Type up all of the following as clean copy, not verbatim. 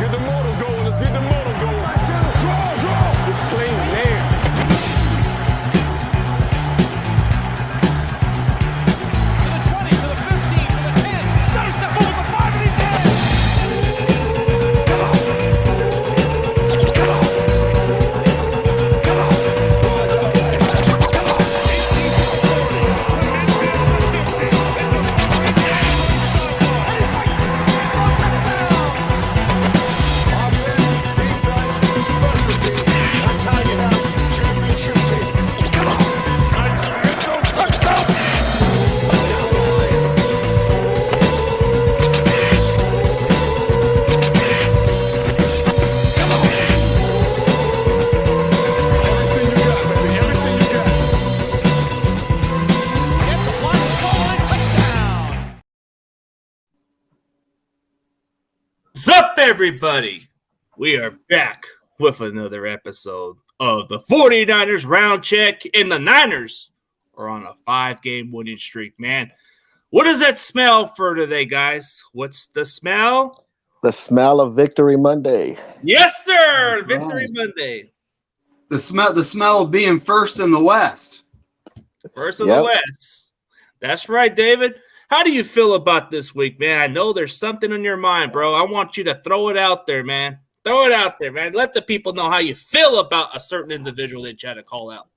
Get the motor going. Let's get the motor going. Draw. It's playing, man. To the 20, to the 15, to the 10. Starts to move the 5 and he's in. What's up, everybody? We are back with another episode of the 49ers Round Check, and the Niners are on a 5-game winning streak, man. What does that smell for today, guys? What's the smell? The smell of Victory Monday. Yes, sir! Victory Monday. The smell of being first in the West. First in the West. That's right, David. How do you feel about this week, man? I know there's something on your mind, bro. I want you to throw it out there, man. Throw it out there, man. Let the people know how you feel about a certain individual that you had to call out.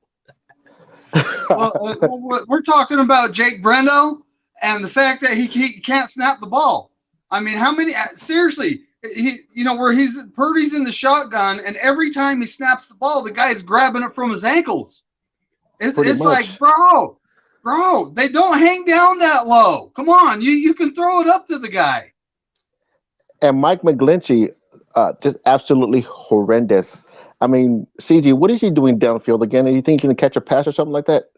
We're talking about Jake Brendo and the fact that he can't snap the ball. I mean, how many – seriously, Purdy's in the shotgun, and every time he snaps the ball, the guy's grabbing it from his ankles. It's like, bro, they don't hang down that low. Come on, you can throw it up to the guy. And Mike McGlinchey, just absolutely horrendous. I mean, CG, what is he doing downfield again? Do you think he can catch a pass or something like that?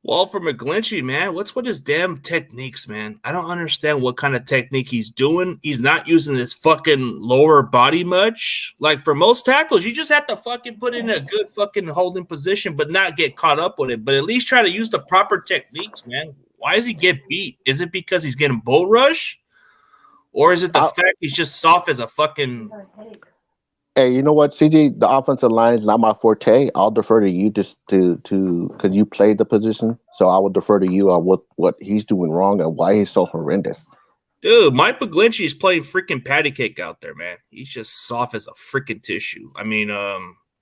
Well, for McGlinchey, man, what's with his damn techniques, man? I don't understand what kind of technique he's doing. He's not using his fucking lower body much. Like, for most tackles, you just have to fucking put in a good fucking holding position, but not get caught up with it. But at least try to use the proper techniques, man. Why does he get beat? Is it because he's getting bull rush? Or is it the fact he's just soft as a fucking... Hey, you know what, CG? The offensive line is not my forte. I'll defer to you just to because you played the position. So I will defer to you on what he's doing wrong and why he's so horrendous. Dude, Mike McGlinchey is playing freaking patty cake out there, man. He's just soft as a freaking tissue. I mean,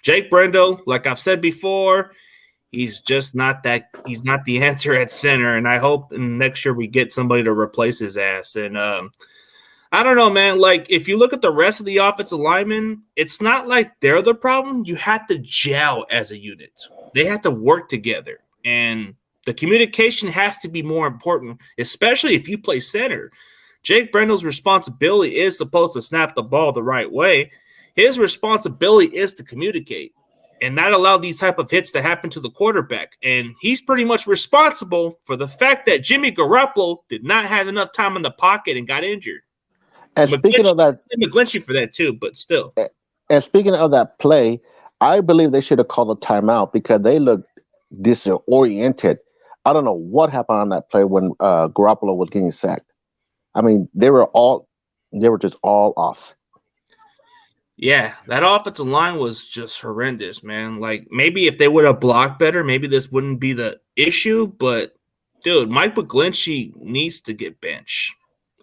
Jake Brendo, like I've said before, he's just not that. He's not the answer at center. And I hope next year we get somebody to replace his ass. And I don't know, man. Like, if you look at the rest of the offensive linemen, it's not like they're the problem. You have to gel as a unit. They have to work together. And the communication has to be more important, especially if you play center. Jake Brendo's responsibility is supposed to snap the ball the right way. His responsibility is to communicate and not allow these type of hits to happen to the quarterback. And he's pretty much responsible for the fact that Jimmy Garoppolo did not have enough time in the pocket and got injured. And speaking of that, McGlinchey for that too, but still. And speaking of that play, I believe they should have called a timeout because they looked disoriented. I don't know what happened on that play when Garoppolo was getting sacked. I mean, they were just all off. Yeah, that offensive line was just horrendous, man. Like, maybe if they would have blocked better, maybe this wouldn't be the issue. But, dude, Mike McGlinchey needs to get benched.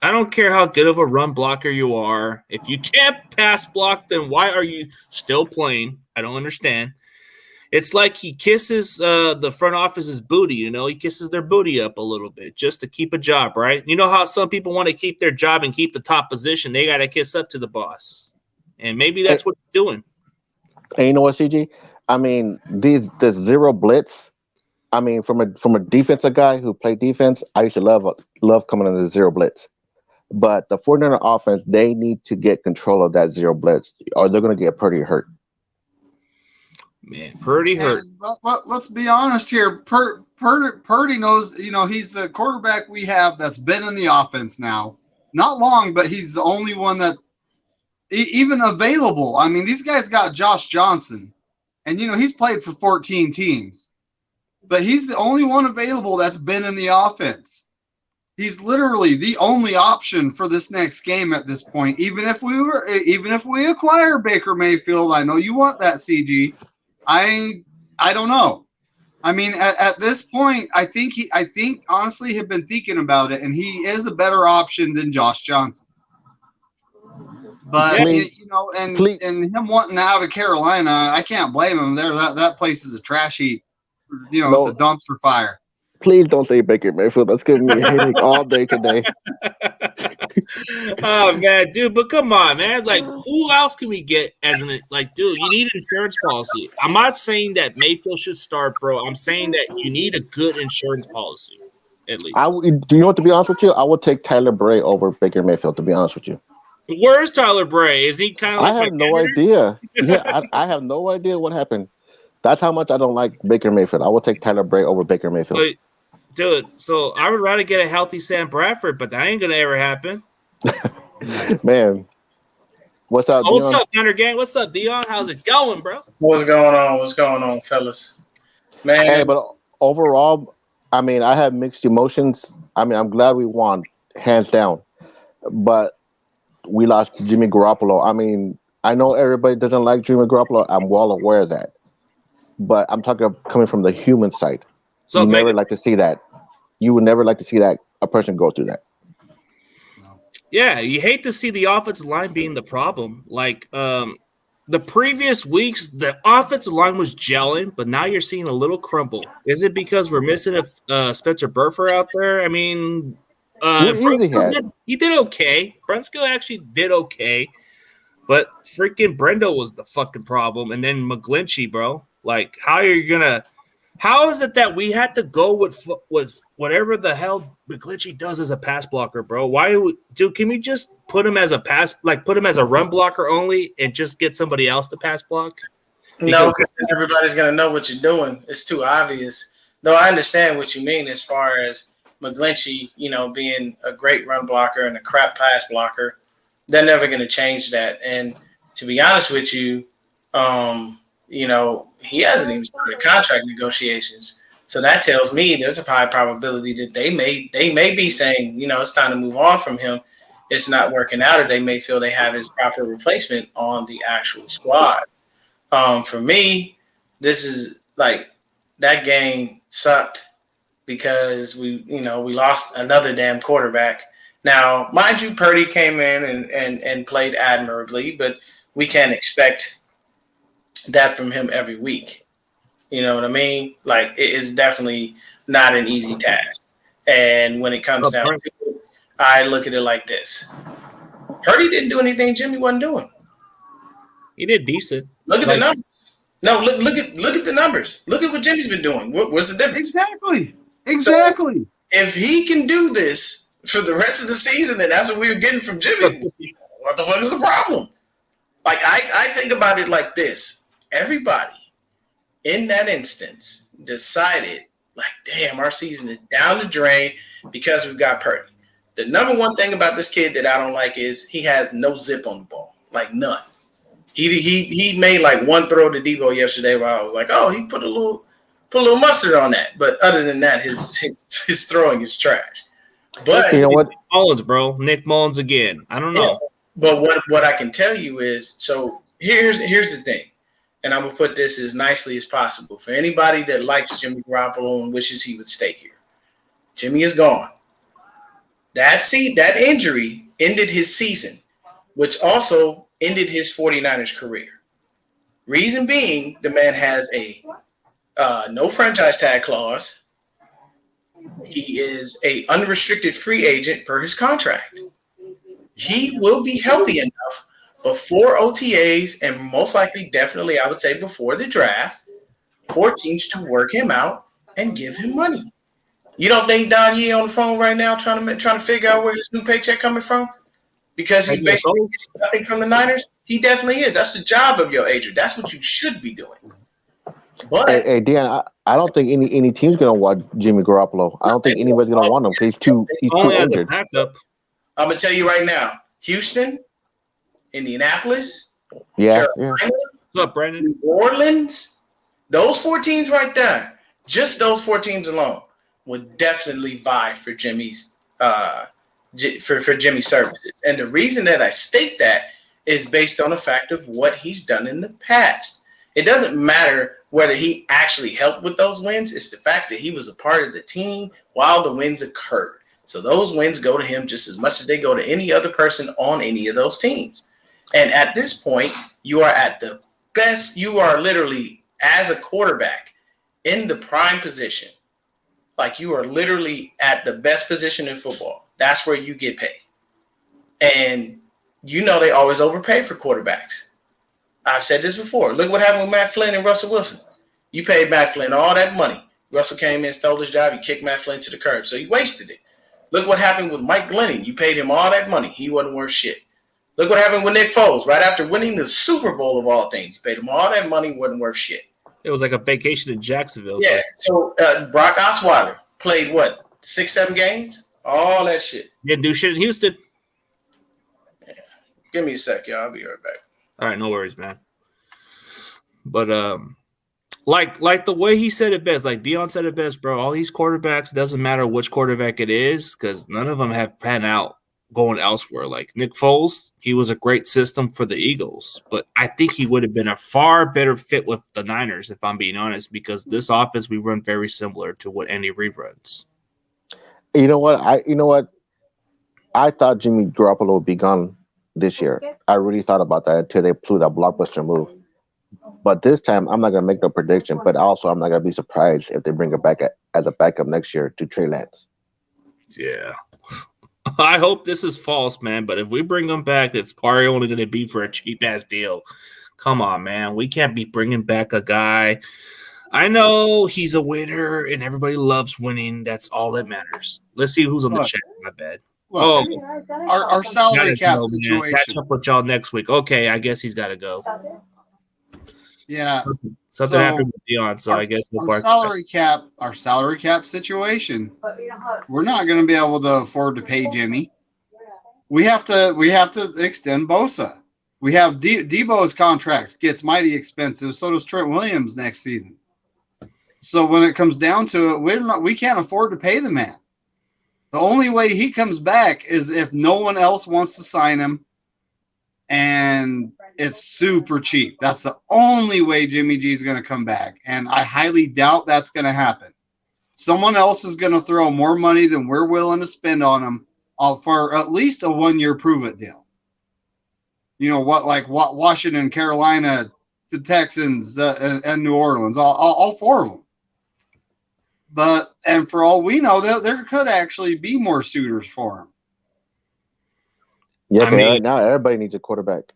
I don't care how good of a run blocker you are. If you can't pass block, then why are you still playing? I don't understand. It's like he kisses the front office's booty, you know. He kisses their booty up a little bit just to keep a job, right? You know how some people want to keep their job and keep the top position. They got to kiss up to the boss. And maybe that's what he's doing. And you know what, CG? I mean, the zero blitz, I mean, from a defensive guy who played defense, I used to love coming into the zero blitz. But the 49er offense, they need to get control of that zero blitz, or they're going to get Purdy hurt. Man, Purdy hurt. But let's be honest here. Purdy knows, he's the quarterback we have that's been in the offense now. Not long, but he's the only one that even available. I mean, these guys got Josh Johnson, and, he's played for 14 teams. But he's the only one available that's been in the offense. He's literally the only option for this next game at this point. Even if we acquire Baker Mayfield, I know you want that, CG. I don't know. I mean, at this point, I think honestly have been thinking about it, and he is a better option than Josh Johnson. But and him wanting out of Carolina, I can't blame him. There, that place is a trash heap. It's a dumpster fire. Please don't say Baker Mayfield. That's giving me a headache all day today. Oh man, dude, but come on, man. Like, who else can we get as dude, you need an insurance policy. I'm not saying that Mayfield should start, bro. I'm saying that you need a good insurance policy, at least. Do you know what, to be honest with you? I would take Tyler Bray over Baker Mayfield, to be honest with you. Where's Tyler Bray? Is he kind of I have no idea. Yeah, I have no idea what happened. That's how much I don't like Baker Mayfield. I will take Tyler Bray over Baker Mayfield. But, dude, so I would rather get a healthy Sam Bradford, but that ain't gonna ever happen. Man, what's up? So what's up, Thunder Gang? What's up, Dion? How's it going, bro? What's going on? What's going on, fellas? Man, hey, but overall, I mean, I have mixed emotions. I mean, I'm glad we won, hands down, but we lost Jimmy Garoppolo. I mean, I know everybody doesn't like Jimmy Garoppolo. I'm well aware of that, but I'm talking coming from the human side. So you never like to see that. You would never like to see that a person go through that. Yeah, you hate to see the offensive line being the problem. Like the previous weeks, the offensive line was gelling, but now you're seeing a little crumble. Is it because we're missing a Spencer Burford out there? I mean, he did okay. Brunskill actually did okay, but freaking Brendo was the fucking problem. And then McGlinchey, bro. Like, how is it that we had to go with whatever the hell McGlinchey does as a pass blocker, bro? Can we just put him as a run blocker only and just get somebody else to pass block? No, because everybody's going to know what you're doing. It's too obvious. Though I understand what you mean as far as McGlinchey, being a great run blocker and a crap pass blocker. They're never going to change that. And to be honest with you, he hasn't even started contract negotiations. So that tells me there's a high probability that they may be saying, it's time to move on from him. It's not working out, or they may feel they have his proper replacement on the actual squad. For me, this is like that game sucked because we lost another damn quarterback. Now, mind you, Purdy came in and played admirably, but we can't expect that from him every week. You know what I mean? Like, it is definitely not an easy task. And when it comes down to it, I look at it like this. Purdy didn't do anything Jimmy wasn't doing. He did decent. Look at the numbers. No, look at the numbers. Look at what Jimmy's been doing. What's the difference? Exactly. So if he can do this for the rest of the season, then that's what we were getting from Jimmy. What the fuck is the problem? Like, I think about it like this. Everybody in that instance decided, like, damn, our season is down the drain because we've got Purdy. The number one thing about this kid that I don't like is he has no zip on the ball, like none. He made like one throw to Debo yesterday where I was like, oh, he put a little mustard on that. But other than that, his throwing is trash. But you know what? Nick Mullins, bro. Nick Mullins again. I don't know. Yeah, but what I can tell you is, so here's the thing. And I'm going to put this as nicely as possible. For anybody that likes Jimmy Garoppolo and wishes he would stay here, Jimmy is gone. That injury ended his season, which also ended his 49ers career. Reason being, the man has a no franchise tag clause. He is a unrestricted free agent per his contract. He will be healthy enough before OTAs and most likely, definitely, I would say before the draft, for teams to work him out and give him money. You don't think Don Yee on the phone right now trying to figure out where his new paycheck coming from? Because he's basically getting nothing from the Niners? He definitely is. That's the job of your agent. That's what you should be doing. But hey Dan, I don't think any team's gonna want Jimmy Garoppolo. I don't think anybody's gonna want him because he's too injured. I'm gonna tell you right now, Houston, Indianapolis, Carolina, What's up, Brandon? New Orleans, those 4 teams right there, just those 4 teams alone would definitely vie for Jimmy's for Jimmy's services. And the reason that I state that is based on the fact of what he's done in the past. It doesn't matter whether he actually helped with those wins. It's the fact that he was a part of the team while the wins occurred. So those wins go to him just as much as they go to any other person on any of those teams. And at this point, you are at the best. You are literally, as a quarterback, in the prime position. Like, you are literally at the best position in football. That's where you get paid. And you know they always overpay for quarterbacks. I've said this before. Look what happened with Matt Flynn and Russell Wilson. You paid Matt Flynn all that money. Russell came in, stole his job. You kicked Matt Flynn to the curb, so he wasted it. Look what happened with Mike Glennon. You paid him all that money. He wasn't worth shit. Look what happened with Nick Foles. Right after winning the Super Bowl of all things, you paid him all that money, wasn't worth shit. It was like a vacation in Jacksonville. Yeah, so Brock Osweiler played, 6-7 games? All that shit. Didn't do shit in Houston. Yeah. Give me a sec, y'all. I'll be right back. All right, no worries, man. But like the way he said it best, like Dion said it best, bro. All these quarterbacks, doesn't matter which quarterback it is, because none of them have panned out going elsewhere. Like Nick Foles, he was a great system for the Eagles, but I think he would have been a far better fit with the Niners, if I'm being honest, because this offense we run very similar to what Andy Reid runs. You know what? I thought Jimmy Garoppolo would be gone this year. I really thought about that until they blew that blockbuster move. But this time, I'm not going to make no prediction, but also I'm not going to be surprised if they bring it back as a backup next year to Trey Lance. Yeah. I hope this is false, man, but if we bring him back, it's probably only going to be for a cheap-ass deal. Come on, man. We can't be bringing back a guy. I know he's a winner, and everybody loves winning. That's all that matters. Let's see who's on the chat. My bad. Look, our salary cap situation. Catch up with y'all next week. Okay, I guess he's got to go. Yeah. Something happened with Dion, so I guess our salary cap situation. We're not going to be able to afford to pay Jimmy. We have to extend Bosa. We have Debo's contract gets mighty expensive. So does Trent Williams next season. So when it comes down to it, we can't afford to pay the man. The only way he comes back is if no one else wants to sign him, and it's super cheap. That's the only way Jimmy G is going to come back, and I highly doubt that's going to happen. Someone else is going to throw more money than we're willing to spend on him for at least a 1-year prove-it deal. You know what? Like Washington, Carolina, the Texans, and New Orleans, all 4 of them. And for all we know, there could actually be more suitors for him. Yeah, right now everybody needs a quarterback.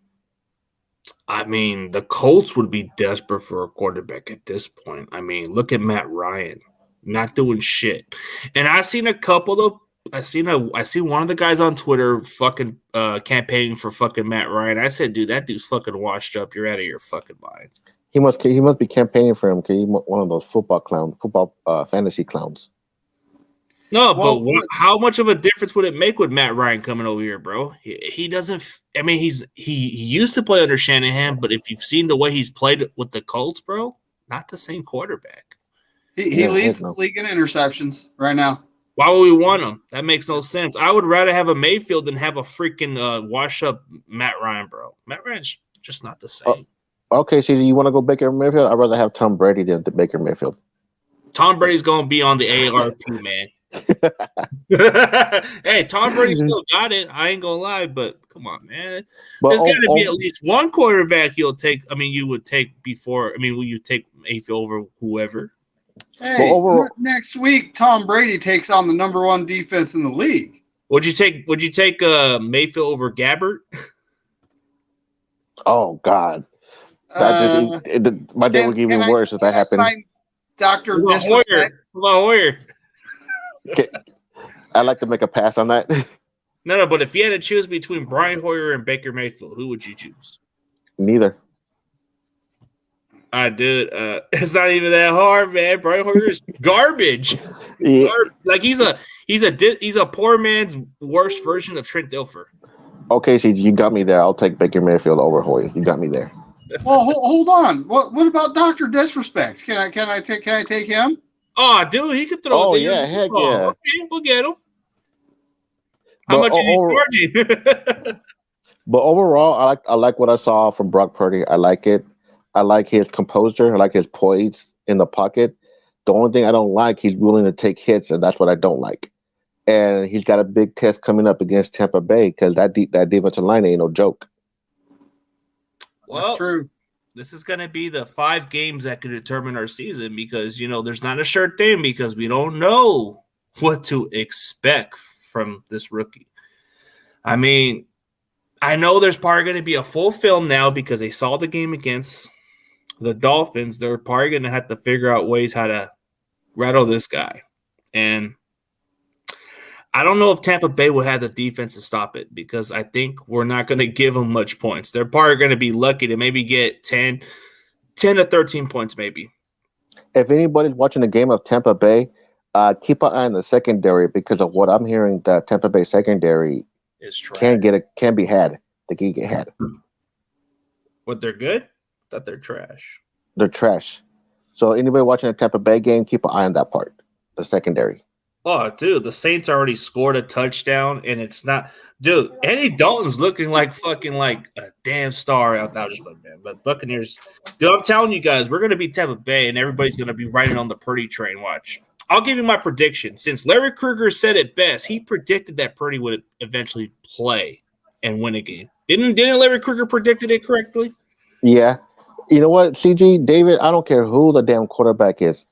I mean, the Colts would be desperate for a quarterback at this point. I mean, look at Matt Ryan, not doing shit. And I seen a couple of I seen one of the guys on Twitter fucking campaigning for fucking Matt Ryan. I said, dude, that dude's fucking washed up. You're out of your fucking mind. He must be campaigning for him because he's one of those football fantasy clowns. No, well, but how much of a difference would it make with Matt Ryan coming over here, bro? He doesn't. I mean, he used to play under Shanahan, but if you've seen the way he's played with the Colts, bro, not the same quarterback. He leads the league in interceptions right now. Why would we want him? That makes no sense. I would rather have a Mayfield than have a freaking wash-up Matt Ryan, bro. Matt Ryan's just not the same. Okay, CJ, you want to go Baker Mayfield? I'd rather have Tom Brady than Baker Mayfield. Tom Brady's going to be on the AARP, man. Hey, Tom Brady still got it. I ain't going to lie, but come on, man. There's got to be at least one quarterback you would take before. I mean, will you take Mayfield over whoever? Hey, next week, Tom Brady takes on the number 1 defense in the league. Would you take Mayfield over Gabbert? Oh God, my day would get even worse if that happened. Dr. Hoyer. Okay. I'd like to make a pass on that. No, but if you had to choose between Brian Hoyer and Baker Mayfield, who would you choose? Neither. Dude, it's not even that hard, man. Brian Hoyer is garbage. Yeah. Like he's a poor man's worst version of Trent Dilfer. Okay, CG, you got me there. I'll take Baker Mayfield over Hoyer. You got me there. Well, hold on. What about Dr. Disrespect? Can I take him? Oh, dude, he could throw. Oh yeah, heck yeah. Okay, we'll get him. How But much is he charging? but overall, I like what I saw from Brock Purdy. I like it. I like his composure. I like his poise in the pocket. The only thing I don't like, he's willing to take hits, and that's what I don't like. And he's got a big test coming up against Tampa Bay because that defensive line ain't no joke. Well, That's true. this is going to be the 5 games that could determine our season because, there's not a sure thing because we don't know what to expect from this rookie. I mean, I know there's probably going to be a full film now because they saw the game against the Dolphins. They're probably going to have to figure out ways how to rattle this guy. And I don't know if Tampa Bay will have the defense to stop it because I think we're not going to give them much points. They're probably going to be lucky to maybe get 10 to 13 points maybe. If anybody's watching the game of Tampa Bay, keep an eye on the secondary because of what I'm hearing. The Tampa Bay secondary It's trash. can be had. They can get had. But they're good? I thought they're trash. They're trash. So anybody watching the Tampa Bay game, keep an eye on that part. The secondary. Oh, dude, the Saints already scored a touchdown, and it's not – dude, Andy Dalton's looking like fucking like a damn star out there. But Buccaneers – dude, I'm telling you guys, we're going to be Tampa Bay, and everybody's going to be riding on the Purdy train. Watch. I'll give you my prediction. Since Larry Krueger said it best, he predicted that Purdy would eventually play and win a game. Didn't Larry Krueger predicted it correctly? Yeah. You know what, CG, David, I don't care who the damn quarterback is.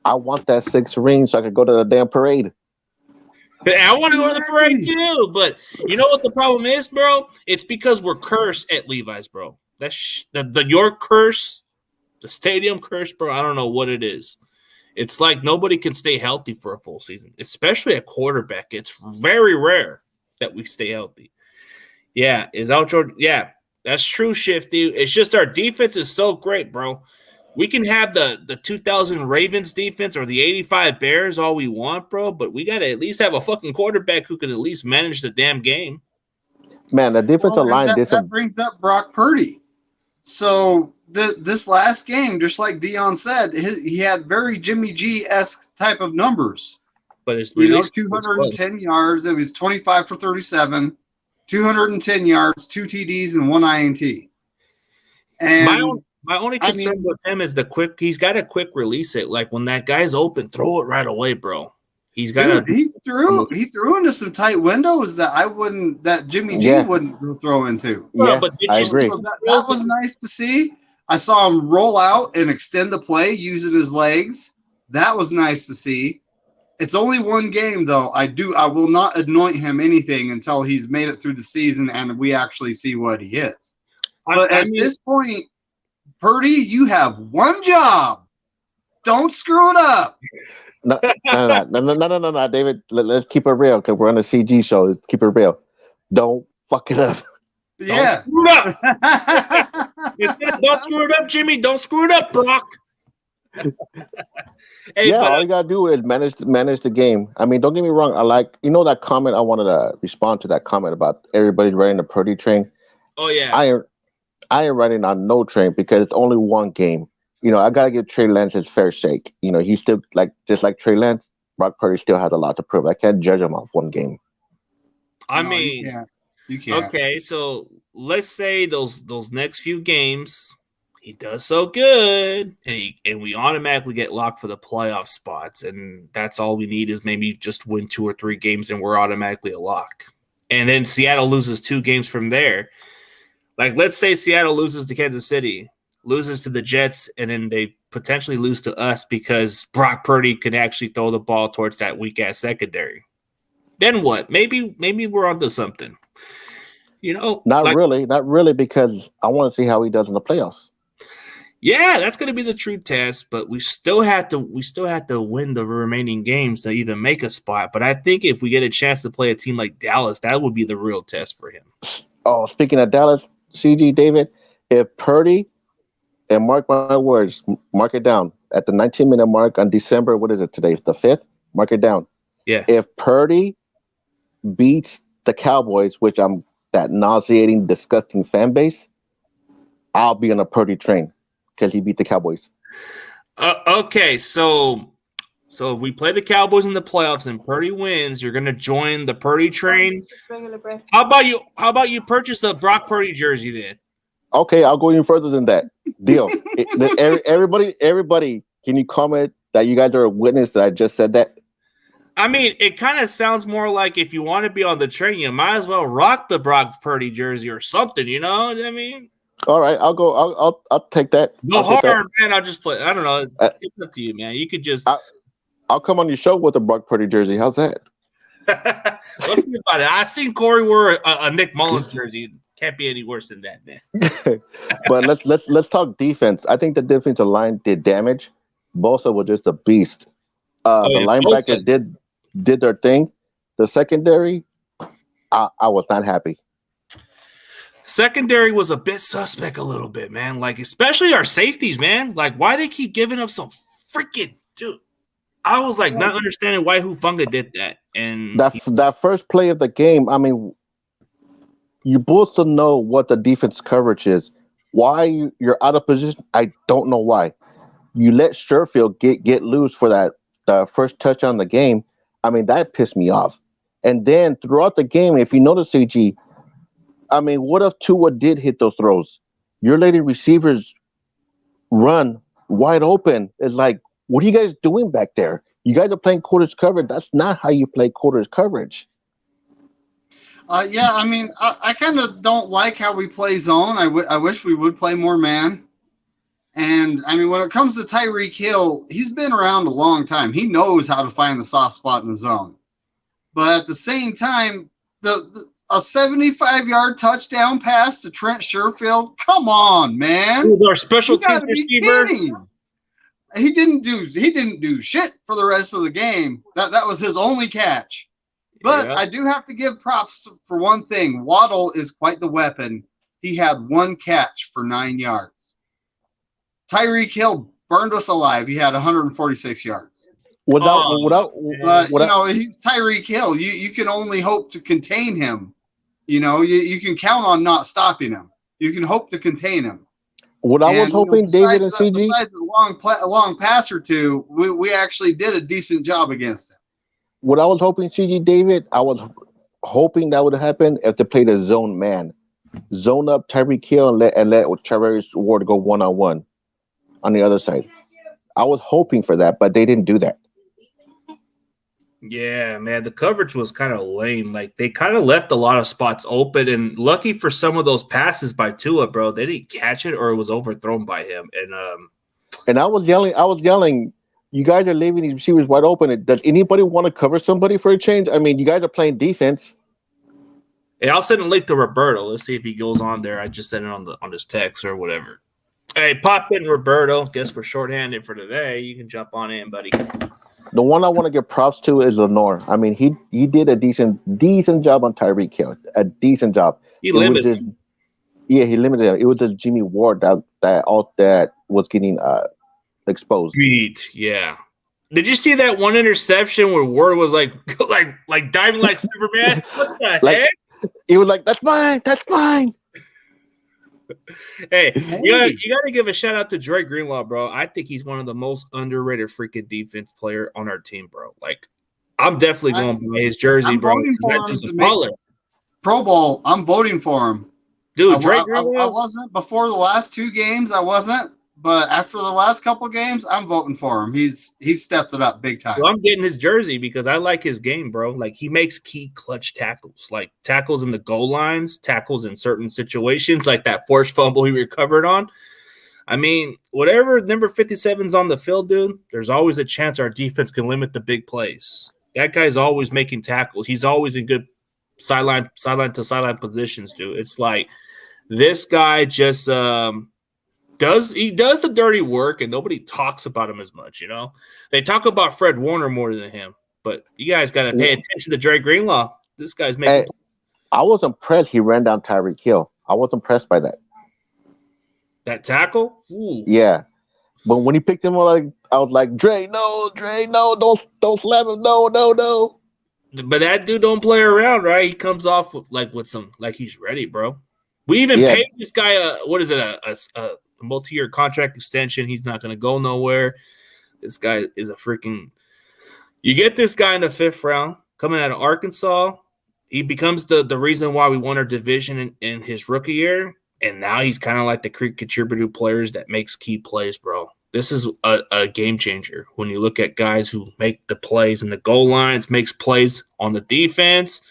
I want that 6 ring so I could go to the damn parade. I want to go to the parade too, but you know what the problem is, bro? It's because we're cursed at Levi's, bro. That's the your curse, the stadium curse, bro. I don't know what it is. It's like nobody can stay healthy for a full season, especially at quarterback. It's very rare that we stay healthy. Yeah, is outro? Yeah, that's true, Shifty. It's just our defense is so great, bro. We can have the 2000 Ravens defense or the 85 Bears all we want, bro, but we got to at least have a fucking quarterback who can at least manage the damn game. Man, the defensive line did some. That brings up Brock Purdy. So this last game, just like Dion said, he had very Jimmy G-esque type of numbers. But it's 210 yards. It was 25 for 37, 210 yards, 2 TDs, and 1 INT. And my only concern with him is he's got to quick release it. Like when that guy's open, throw it right away, bro. He's got to. He threw into some tight windows that Jimmy G wouldn't throw into. Yeah, but did I you agree. see That was nice to see. I saw him roll out and extend the play using his legs. That was nice to see. It's only one game, though. I will not anoint him anything until he's made it through the season and we actually see what he is. But at this point, Purdy, you have one job. Don't screw it up. No, David. Let's keep it real because we're on a CG show. Let's keep it real. Don't fuck it up. Yeah. Don't screw it up. Don't screw it up, Jimmy. Don't screw it up, Brock. Hey, all you gotta do is manage the game. I mean, don't get me wrong. I like that comment. I wanted to respond to that comment about everybody's riding the Purdy train. Oh yeah. I ain't riding on no train because it's only one game. I gotta give Trey Lance his fair shake. He's still just like Trey Lance. Brock Purdy still has a lot to prove. I can't judge him off one game. You can't. Okay, so let's say those next few games he does so good, and we automatically get locked for the playoff spots, and that's all we need is maybe just win 2 or 3 games, and we're automatically a lock. And then Seattle loses 2 games from there. Like, let's say Seattle loses to Kansas City, loses to the Jets, and then they potentially lose to us because Brock Purdy can actually throw the ball towards that weak-ass secondary. Then what? Maybe we're onto something. Not really, because I want to see how he does in the playoffs. Yeah, that's going to be the true test, but we still have to win the remaining games to even make a spot. But I think if we get a chance to play a team like Dallas, that would be the real test for him. Oh, speaking of Dallas, CG, David, if Purdy, and mark my words, mark it down, at the 19-minute mark on December, what is it today, the 5th? Mark it down. Yeah. If Purdy beats the Cowboys, which I'm that nauseating, disgusting fan base, I'll be on a Purdy train because he beat the Cowboys. Okay, so So if we play the Cowboys in the playoffs and Purdy wins, you're gonna join the Purdy train. How about you purchase a Brock Purdy jersey then? Okay, I'll go even further than that. Deal. Everybody, can you comment that you guys are a witness that I just said that? I mean, it kind of sounds more like if you want to be on the train, you might as well rock the Brock Purdy jersey or something. You know what I mean? All right, I'll go. I'll take that. Go I'll take hard, that. man. I'll just play. I don't know. It's up to you, man. You could just. I'll come on your show with a Brock Purdy jersey. How's that? Let's see about it. I seen Corey wear a Nick Mullins jersey. Can't be any worse than that, man. But let's talk defense. I think the defensive line did damage. Bosa was just a beast. The linebackers did their thing. The secondary, I was not happy. Secondary was a bit suspect a little bit, man. Like, especially our safeties, man. Like, why they keep giving up some freaking dude. I was like not understanding why Hufanga did that. And that first play of the game, I mean, you're supposed to know what the defense coverage is. Why you're out of position, I don't know why. You let Sherfield get loose for the first touchdown of the game. I mean, that pissed me off. And then throughout the game, if you notice, CG, I mean, what if Tua did hit those throws? Your lady receivers run wide open. It's like, what are you guys doing back there? You guys are playing quarters coverage. That's not how you play quarters coverage. Yeah, I mean, I kind of don't like how we play zone. I wish we would play more man. And, I mean, when it comes to Tyreek Hill, he's been around a long time. He knows how to find the soft spot in the zone. But at the same time, a 75-yard touchdown pass to Trent Sherfield, come on, man. He was our special teams receiver. He didn't do shit for the rest of the game. That was his only catch. But yeah. I do have to give props for one thing. Waddle is quite the weapon. He had one catch for 9 yards. Tyreek Hill burned us alive. He had 146 yards. He's Tyreek Hill. You can only hope to contain him. You know, you can count on not stopping him. You can hope to contain him. What I was hoping, David and CG, besides a long pass or two, we actually did a decent job against him. What I was hoping, CG, David, I was hoping that would happen if they played a zone man, zone up Tyreek Hill and let Travis Ward go one-on-one on the other side. I was hoping for that, but they didn't do that. Yeah, man, the coverage was kind of lame. Like, they kind of left a lot of spots open, and lucky for some of those passes by Tua, bro, they didn't catch it or it was overthrown by him. And I was yelling, you guys are leaving these receivers wide open. Does anybody want to cover somebody for a change? I mean, you guys are playing defense. Hey, I'll send a link to Roberto. Let's see if he goes on there. I just sent it on his text or whatever. Hey, pop in Roberto. Guess we're shorthanded for today. You can jump on in, buddy. The one I want to give props to is Lenore. I mean, he did a decent job on Tyreek Hill. A decent job. He limited him. Yeah, he limited him. It was just Jimmy Ward that was getting exposed. Beat, yeah. Did you see that one interception where Ward was like diving like Superman? What the heck? He was like, "That's mine. That's mine." Hey, you gotta give a shout out to Dre Greenlaw, bro. I think he's one of the most underrated freaking defense player on our team, bro. Like, I'm definitely going to buy his jersey, bro. Pro Bowl. I'm voting for him, dude. I wasn't before the last two games. I wasn't, but after the last couple games, I'm voting for him. He's stepped it up big time. Well, I'm getting his jersey because I like his game, bro. Like, he makes key clutch tackles, like tackles in the goal lines, tackles in certain situations, like that forced fumble he recovered on. I mean, whatever number 57's on the field, dude, there's always a chance our defense can limit the big plays. That guy's always making tackles. He's always in good sideline to sideline positions, dude. It's like this guy just does the dirty work, and nobody talks about him as much. You know, they talk about Fred Warner more than him, but you guys got to pay attention to Dre Greenlaw. This guy's making. I was impressed. He ran down Tyreek Hill. I was impressed by that. That tackle? Ooh. Yeah, but when he picked him up, I was like, Dre, no, don't slap him, no. But that dude don't play around, right? He comes off with some he's ready, bro. We even paid this guy a multi-year contract extension. He's not going to go nowhere. This guy is a freaking You get this guy in the 5th round coming out of Arkansas. He becomes the reason why we won our division in his rookie year. And now he's kind of like the contributor players that makes key plays, bro. This is a game changer when you look at guys who make the plays in the goal lines, makes plays on the defense.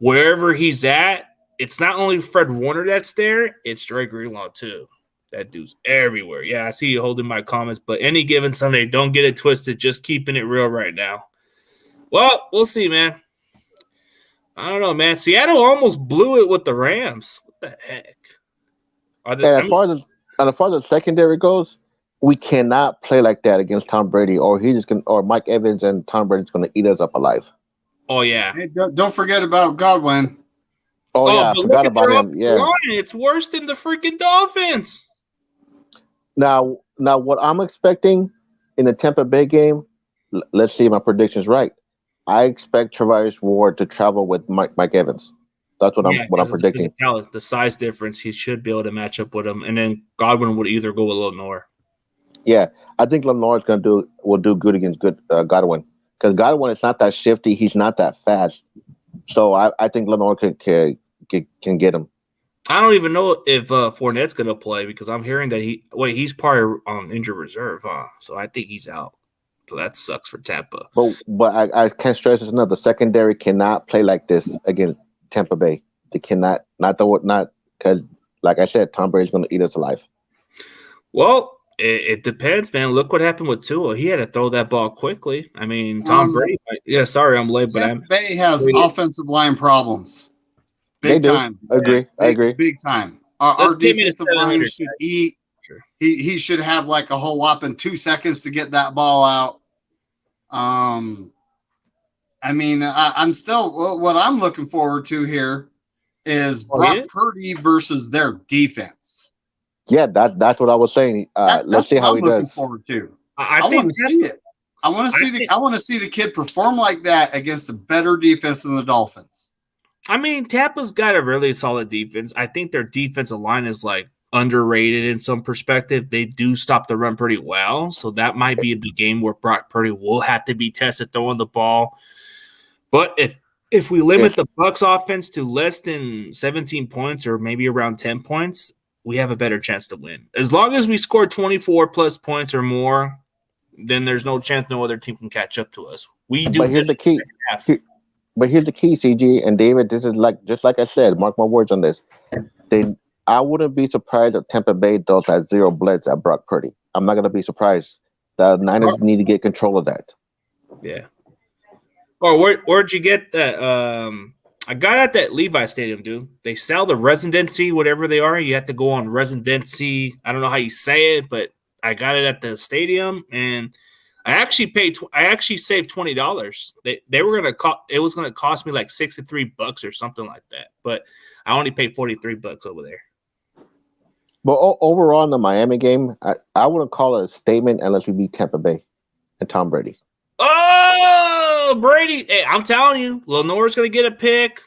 Wherever he's at, it's not only Fred Warner that's there, it's Dre Greenlaw too. That dude's everywhere. Yeah, I see you holding my comments, but any given Sunday, don't get it twisted. Just keeping it real right now. Well, we'll see, man. I don't know, man. Seattle almost blew it with the Rams. What the heck? And as far as the secondary goes, we cannot play like that against Tom Brady, or Mike Evans and Tom Brady's going to eat us up alive. Oh yeah. Hey, don't forget about Godwin. Oh yeah, I forgot about him. Yeah. Line. It's worse than the freaking Dolphins. Now, what I'm expecting in the Tampa Bay game, let's see if my prediction's right. I expect Travaris Ward to travel with Mike Evans. That's what I'm predicting. The size difference, he should be able to match up with him, and then Godwin would either go with Lenore. Yeah, I think Lenore's will do good against Godwin, because Godwin is not that shifty. He's not that fast, so I think Lenore can get him. I don't even know if Fournette's going to play, because I'm hearing that he's probably on injured reserve, so I think he's out. So that sucks for Tampa. But I can't stress this enough. The secondary cannot play like this against Tampa Bay. They cannot, because, like I said, Tom Brady's going to eat us alive. Well, it depends, man. Look what happened with Tua. He had to throw that ball quickly. I mean, Tom Brady. Yeah, sorry, I'm late, but Tampa Bay has offensive line problems. Big time. I agree. Big time. Our defensive line should eat. Sure. He should have like a whole whopping 2 seconds to get that ball out. I mean, I'm still what I'm looking forward to here is Brock Purdy versus their defense. Yeah, that's what I was saying. Let's see how he does. Forward to. I want to see it. I want to see the kid perform like that against a better defense than the Dolphins. I mean, Tampa's got a really solid defense. I think their defensive line is like underrated in some perspective. They do stop the run pretty well, so that might be the game where Brock Purdy will have to be tested throwing the ball. But if we limit the Bucs offense to less than 17 points or maybe around 10 points, we have a better chance to win. As long as we score 24 plus points or more, then there's no chance no other team can catch up to us. We do. But here's the key. But here's the key, CG and David. This is just like I said. Mark my words on this. I wouldn't be surprised if Tampa Bay does that zero blitz at Brock Purdy. I'm not going to be surprised. The Niners need to get control of that. Yeah. Or where'd you get that? I got at that Levi Stadium, dude. They sell the residency, whatever they are. You have to go on residency. I don't know how you say it, but I got it at the stadium, and I actually saved $20. They were it was gonna cost me like $63 or something like that, but I only paid $43 over there. But overall in the Miami game, I wouldn't call it a statement unless we beat Tampa Bay and Tom Brady. Oh, Brady! Hey, I'm telling you, Lenore's going to get a pick.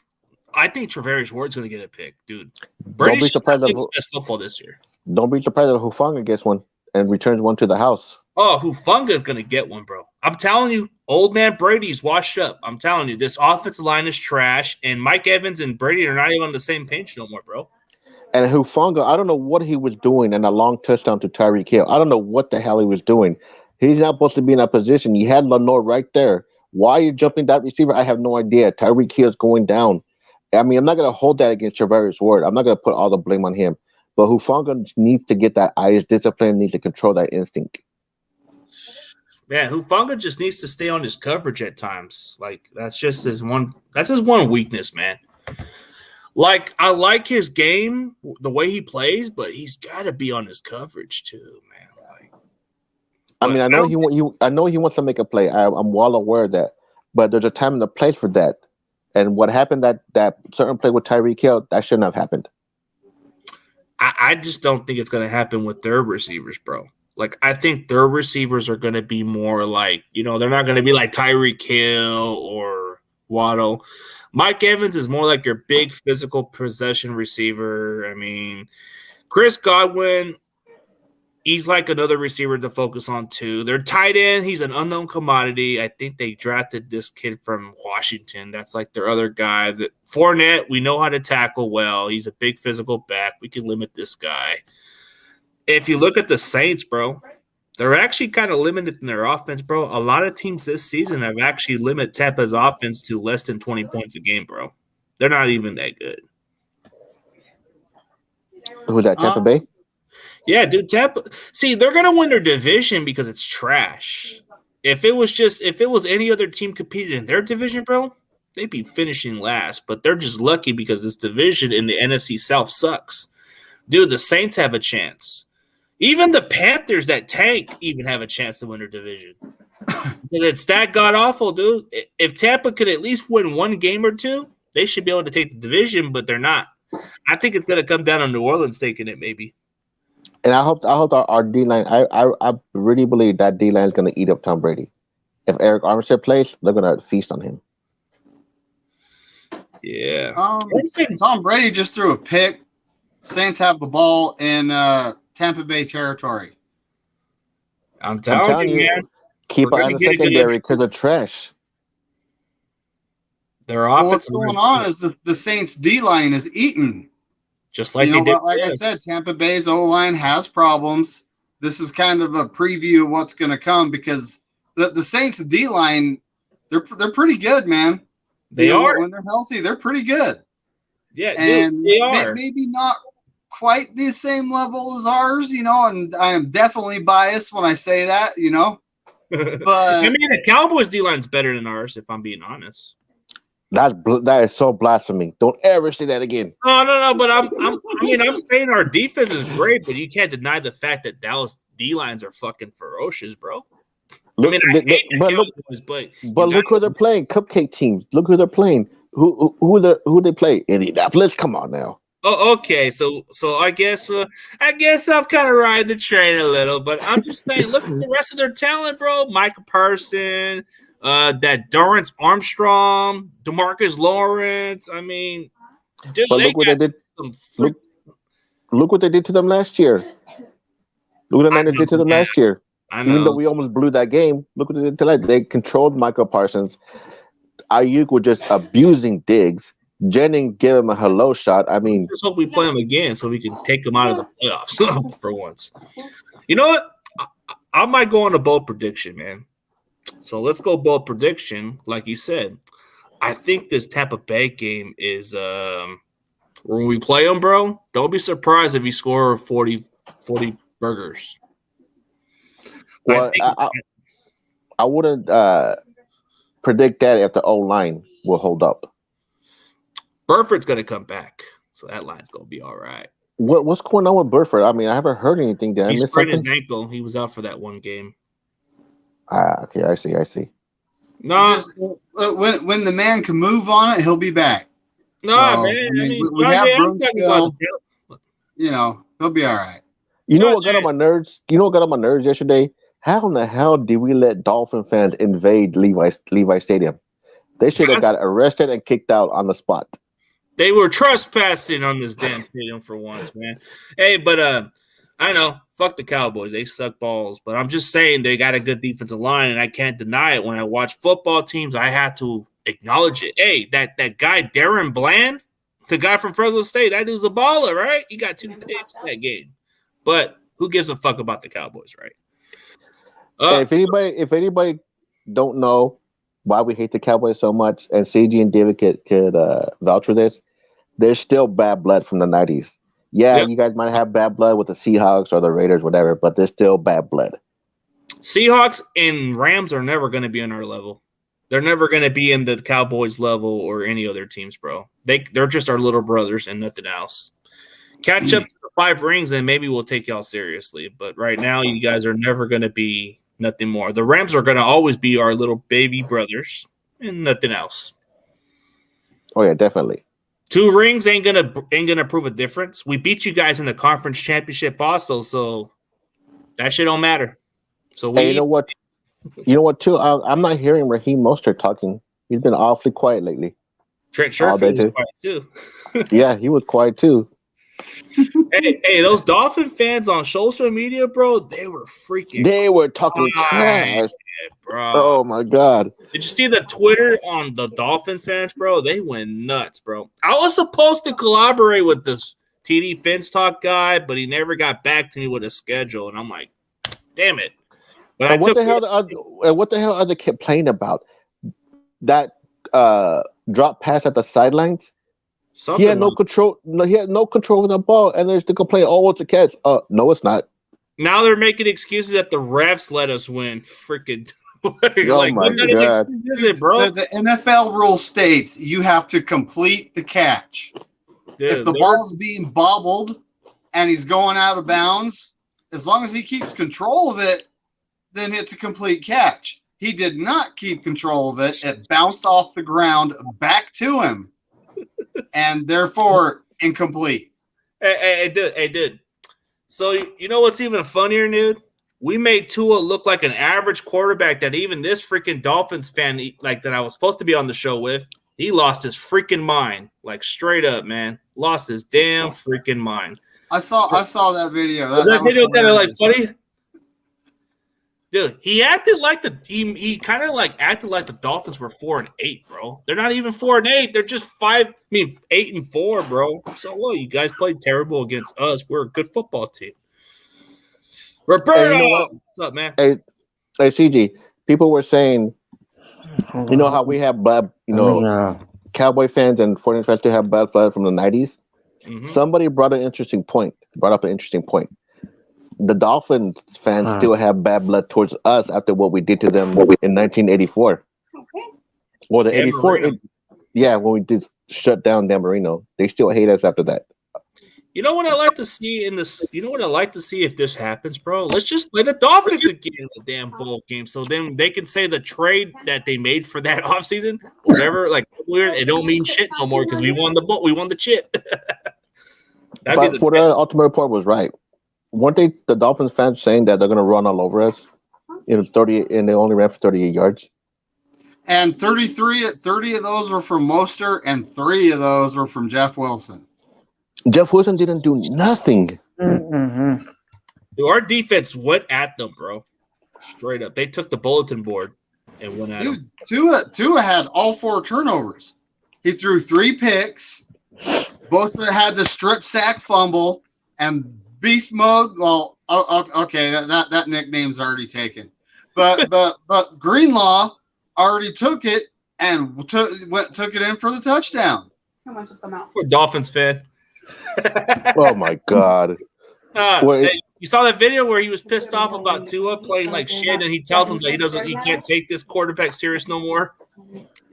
I think Travaris Ward's going to get a pick, dude. Brady's best football this year. Don't be surprised if Hufanga gets one and returns one to the house. Oh, Hufanga's going to get one, bro. I'm telling you, old man Brady's washed up. I'm telling you, this offensive line is trash, and Mike Evans and Brady are not even on the same page no more, bro. And Hufanga, I don't know what he was doing in a long touchdown to Tyreek Hill. I don't know what the hell he was doing. He's not supposed to be in that position. You had Lenore right there. Why are you jumping that receiver? I have no idea. Tyreek Hill's going down. I mean, I'm not going to hold that against Travaris Ward. I'm not going to put all the blame on him. But Hufanga needs to get that eye discipline, needs to control that instinct. Man, Hufanga just needs to stay on his coverage at times. Like, that's his one weakness, man. Like, I like his game, the way he plays, but he's got to be on his coverage too, man. I mean, I know he wants to make a play. I'm well aware of that, but there's a time and a place for that. And what happened that certain play with Tyreek Hill, that shouldn't have happened. I just don't think it's going to happen with their receivers, bro. Like, I think their receivers are going to be more like, they're not going to be like Tyreek Hill or Waddle. Mike Evans is more like your big physical possession receiver. I mean, Chris Godwin, he's like another receiver to focus on too. Their tight end, he's an unknown commodity. I think they drafted this kid from Washington. That's like their other guy. Fournette, we know how to tackle well. He's a big physical back. We can limit this guy. If you look at the Saints, bro, they're actually kind of limited in their offense, bro. A lot of teams this season have actually limited Tampa's offense to less than 20 points a game, bro. They're not even that good. Who's that, Tampa Bay? Yeah, dude, Tampa. See, they're gonna win their division because it's trash. If it was any other team competing in their division, bro, they'd be finishing last. But they're just lucky because this division in the NFC South sucks. Dude, the Saints have a chance. Even the Panthers that tank even have a chance to win their division. It's that god awful, dude. If Tampa could at least win one game or two, they should be able to take the division, but they're not. I think it's gonna come down to New Orleans taking it, maybe. And I hope our D line. I really believe that D line is going to eat up Tom Brady. If Eric Armstead plays, they're going to feast on him. Yeah. Tom Brady just threw a pick. Saints have the ball in Tampa Bay territory. I'm telling you, man. Keep an eye on the secondary because they're trash. Their offense. Well, what's going on is the Saints D line is eating. Just like they did. Like I said, Tampa Bay's O-line has problems. This is kind of a preview of what's going to come because the Saints D-line, they're pretty good, man. They are. When they're healthy, they're pretty good. Yeah, and they are. Maybe not quite the same level as ours, and I am definitely biased when I say that, But I mean, the Cowboys D-line's better than ours, if I'm being honest. That is so blasphemy. Don't ever say that again. No. But I'm saying our defense is great, but you can't deny the fact that Dallas D lines are fucking ferocious, bro. Look, look who they're playing. Cupcake teams. Look who they're playing. Who they play? Indianapolis. Come on now. Oh, okay. So I guess I'm kind of riding the train a little, but I'm just saying, look at the rest of their talent, bro. Micah Parsons. That Dorrance Armstrong, DeMarcus Lawrence. I mean, dude, look what they did. Look what they did to them last year. Look what the Niners did to them last year. I know. Even though we almost blew that game, look what they did to that. They controlled Michael Parsons. Ayuk was just abusing Diggs. Jennings gave him a hello shot. I mean, just hope we play him again so we can take him out of the playoffs for once. You know what? I might go on a bold prediction, man. So let's go bold prediction. Like you said, I think this Tampa Bay game is when we play them, bro, don't be surprised if we score 40 burgers. Well, I wouldn't predict that if the O-line will hold up. Burford's going to come back, so that line's going to be all right. What's going on with Burford? I mean, I haven't heard anything. Did I miss something? He sprained his ankle. He was out for that one game. Okay, I see. No, when the man can move on it, he'll be back. No, man. I mean, we have room still. He'll be all right. You know what got on my nerves? Yesterday? How in the hell did we let Dolphin fans invade Levi Stadium? They should have got arrested and kicked out on the spot. They were trespassing on this damn stadium for once, man. Hey, but I know. Fuck the Cowboys. They suck balls. But I'm just saying they got a good defensive line, and I can't deny it. When I watch football teams, I have to acknowledge it. Hey, that guy, Darren Bland, the guy from Fresno State, that dude's a baller, right? He got 2 picks that game. But who gives a fuck about the Cowboys, right? If anybody don't know why we hate the Cowboys so much, and CG and David could vouch for this, there's still bad blood from the 90s. Yeah, yep. You guys might have bad blood with the Seahawks or the Raiders, whatever, but there's still bad blood. Seahawks and Rams are never going to be on our level. They're never going to be in the Cowboys level or any other teams, bro. They're just our little brothers and nothing else. Catch up to the 5 rings, and maybe we'll take y'all seriously. But right now, you guys are never going to be nothing more. The Rams are going to always be our little baby brothers and nothing else. Oh, yeah, definitely. 2 rings ain't gonna prove a difference. We beat you guys in the conference championship also, so that shit don't matter. So you know what? Too, I'm not hearing Raheem Mostert talking. He's been awfully quiet lately. Trent Sherfield was quiet too. Yeah, he was quiet too. Hey, those Dolphin fans on social media, bro, they were freaking. They were talking trash, bro. Oh my god! Did you see the Twitter on the Dolphin fans, bro? They went nuts, bro. I was supposed to collaborate with this TD Fins Talk guy, but he never got back to me with a schedule, and I'm like, damn it. But And what the hell are they complaining about? That drop pass at the sidelines. He had no control. No, he had no control over the ball, and there's the complaint. Oh, it's a catch. No, it's not. Now they're making excuses that the refs let us win. Freaking. Oh my god! Is it, bro? The NFL rule states you have to complete the catch. Dude, if the ball's being bobbled and he's going out of bounds, as long as he keeps control of it, then it's a complete catch. He did not keep control of it. It bounced off the ground back to him, and therefore incomplete. Hey, dude. So you know what's even funnier, dude? We made Tua look like an average quarterback that even this freaking Dolphins fan, like that I was supposed to be on the show with, he lost his freaking mind. Like straight up, man. Lost his damn freaking mind. I saw that video. That video kind of like funny? Dude, he acted like he kind of like acted like the Dolphins were 4-8, bro. They're not even 4-8. They're just 8-4, bro. So what? You guys played terrible against us. We're a good football team. Roberto, what's up, man? Hey, CG. People were saying, you know how we have bad, Cowboy fans and 49ers fans still have bad blood from the 90s? Mm-hmm. Somebody brought up an interesting point. The Dolphins fans still have bad blood towards us after what we did to them in 1984. Okay. Well, the 84, when we did shut down Dan Marino, they still hate us after that. You know what I like to see in this? You know what I like to see if this happens, bro? Let's just play the Dolphins again in the damn bowl game, so then they can say the trade that they made for that offseason, whatever, like weird, it don't mean shit no more because we won the bowl, we won the chip. But for the ultimate report was right. Weren't they the Dolphins fans saying that they're going to run all over us? It was 30, and they only ran for 38 yards. And 30 of those were from Mostert, and 3 of those were from Jeff Wilson. Jeff Wilson didn't do nothing. Mm-hmm. Dude, our defense went at them, bro. Straight up. They took the bulletin board and went at them. Tua had all 4 turnovers. He threw 3 picks. Bosa had the strip sack fumble, and Beast Mode. Well, okay, that nickname's already taken. But Greenlaw already took it and took it in for the touchdown. How much will come out? We're Dolphins fan. Oh my god! You saw that video where he was pissed off about Tua playing like shit, and he tells him that he can't take this quarterback serious no more.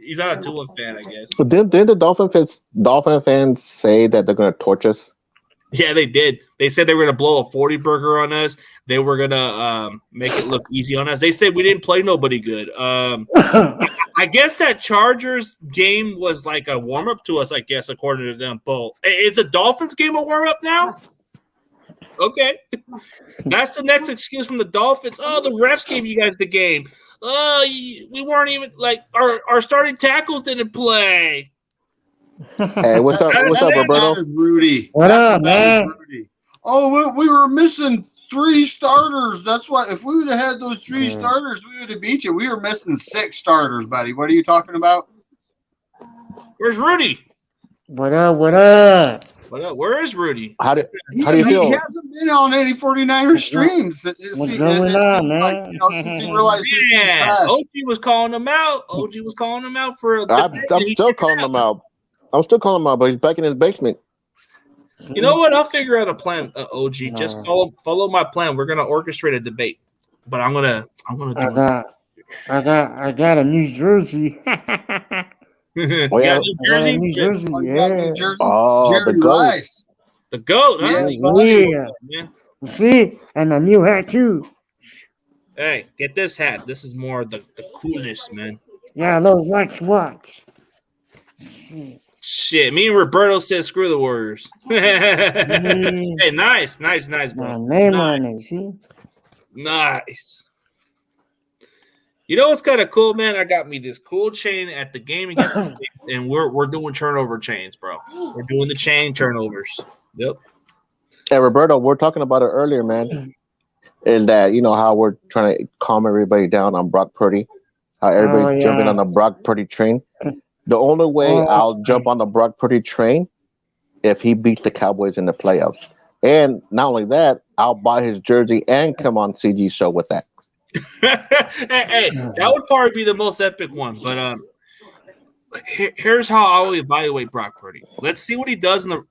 He's not a Tua fan, I guess. But didn't the Dolphin fans say that they're going to torch us? Yeah, they did. They said they were going to blow a 40 burger on us. They were going to make it look easy on us. They said we didn't play nobody good. I guess that Chargers game was like a warm-up to us, I guess, according to them both. Is the Dolphins game a warm-up now? Okay. That's the next excuse from the Dolphins. Oh, the refs gave you guys the game. Oh, we weren't even like our starting tackles didn't play. Hey, what's up, Roberto? Rudy. What up, man? Rudy. Oh, we were missing 3 starters. That's why if we would have had those 3 starters, we would have beat you. We were missing 6 starters, buddy. What are you talking about? Where's Rudy? What up? What up? What up? Where is Rudy? How do you feel? He hasn't been on any 49ers streams. What's going on, man? Like, since he realized his team's trash. OG was calling him out. For I'm still calling him out. I'm still calling him out, but he's back in his basement. You know what? I'll figure out a plan, OG. Just follow my plan. We're gonna orchestrate a debate, but I'm gonna do I got a New Jersey. Oh, yeah. New Jersey, yeah. Oh, Jerry the goat. Rice. The goat, huh? Yeah. See, and a new hat too. Hey, get this hat. This is more the coolest, man. Yeah, look, watch. Shit, me and Roberto said screw the Warriors. Hey, nice, bro. My name on it, see? Nice. You know what's kind of cool, man? I got me this cool chain at the game against the Saints, and we're doing turnover chains, bro. We're doing the chain turnovers. Yep. Hey, Roberto, we're talking about it earlier, man. And that how we're trying to calm everybody down on Brock Purdy, how Oh everybody's jumping yeah. on the Brock Purdy train. The only way Oh, I'll jump on the Brock Purdy train if he beats the Cowboys in the playoffs. And not only that, I'll buy his jersey and come on CG's show with that. Hey, that would probably be the most epic one. But here's how I'll evaluate Brock Purdy. Let's see what he does in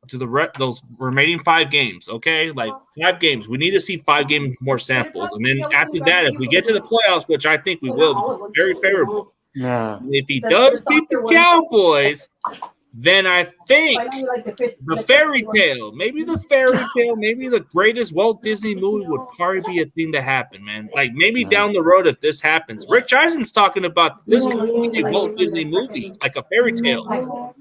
those remaining 5 games. Okay, like 5 games. We need to see 5 games more samples, and then after that, if we get to the playoffs, which I think we will, very favorable. yeah. If he does beat the Cowboys, then I think the fairy tale, maybe the greatest Walt Disney movie would probably be a thing to happen, man. Like maybe down the road if this happens. Rich Eisen's talking about this could be a Walt Disney movie, like a fairy tale.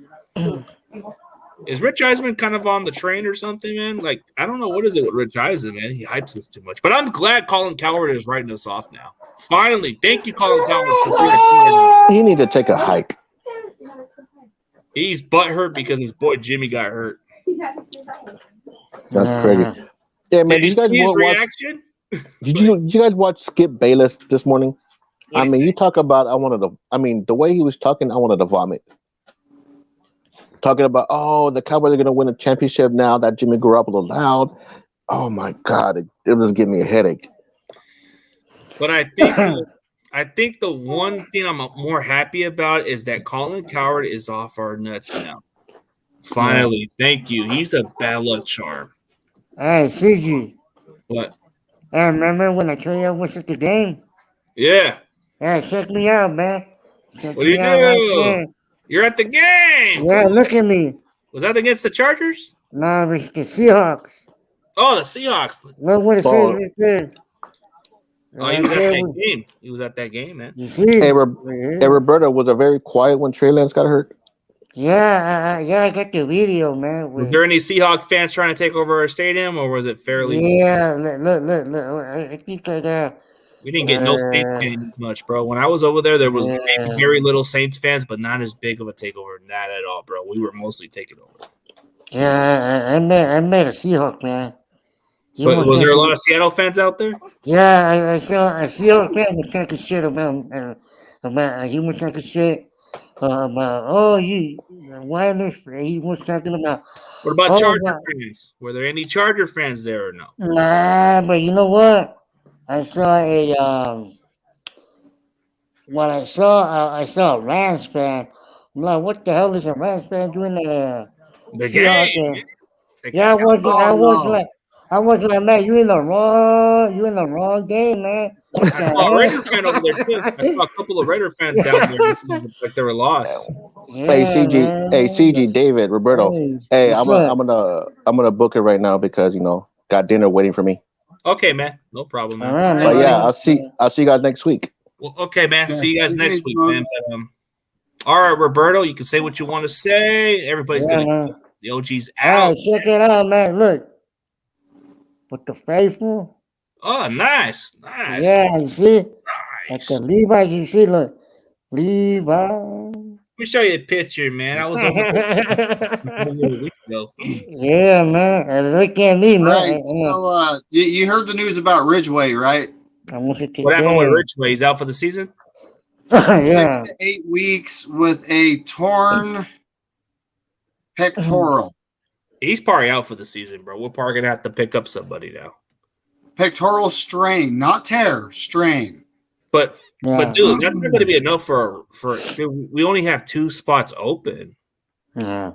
Is Rich Eisen kind of on the train or something, man? Like, I don't know. What is it with Rich Eisen, man? He hypes us too much. But I'm glad Colin Cowherd is writing us off now. Finally. Thank you, Colin Cowherd, for being a You need to take a hike. He's butthurt because his boy Jimmy got hurt. That's crazy. Yeah, man. Did you see his reaction? Did you guys watch Skip Bayless this morning? You talk about the way he was talking, I wanted to vomit. Talking about, the Cowboys are going to win a championship now that Jimmy Garoppolo allowed. Oh my God, it was giving me a headache. But I think the one thing I'm more happy about is that Colin Cowherd is off our nuts now. Finally, thank you. He's a bad luck charm. Hey, CG. What? I remember when I told you I was at the game. Yeah. Yeah, check me out, man. What do you do? You're at the game. Yeah, look at me. Was that against the Chargers? No, it's the Seahawks. Oh, the Seahawks. Look what it says right there. Oh, he was at that game. He was at that game, man. You see? Hey, Roberto, was it very quiet when Trey Lance got hurt? Yeah, I got the video, man. Was there any Seahawk fans trying to take over our stadium, or was it fairly? Yeah, look. I think that. We didn't get no Saints fans much, bro. When I was over there was maybe very little Saints fans, but not as big of a takeover. Not at all, bro. We were mostly taking over. Yeah, I met a Seahawk, man. But was there a lot of Seattle fans out there? Yeah, I saw a Seahawk fan was talking shit about he was talking shit about he was talking about. What about Charger fans? Were there any Charger fans there or no? Nah, but you know what? I saw I saw a Rams fan. I'm like, what the hell is a Rams fan doing at the game? Yeah, I was like, man, you in the wrong game, man. I saw a Raider fan over there too. I saw a couple of Raider fans down there, like they were lost. Yeah, hey CG, David, Roberto. Hey, I'm gonna book it right now because got dinner waiting for me. Okay, man, no problem, man. Right, but yeah, I'll see you guys next week. Well, okay, man. See you guys next week, man. But, all right, Roberto, you can say what you want to say. Everybody's gonna the OG's out. Right, check it out, man. Look, with the faithful. Oh, nice. Yeah, you see, nice. At the Levi's, you see, look, Levi. Let me show you a picture, man. I was over a week ago. Yeah, man. And look at me, man. Right. So, you heard the news about Ridgeway, right? What happened with Ridgeway? He's out for the season? Yeah. 6 to 8 weeks with a torn pectoral. He's probably out for the season, bro. We're probably gonna have to pick up somebody now. Pectoral strain, not tear, strain. But dude, that's not gonna be enough for we only have 2 spots open. Yeah,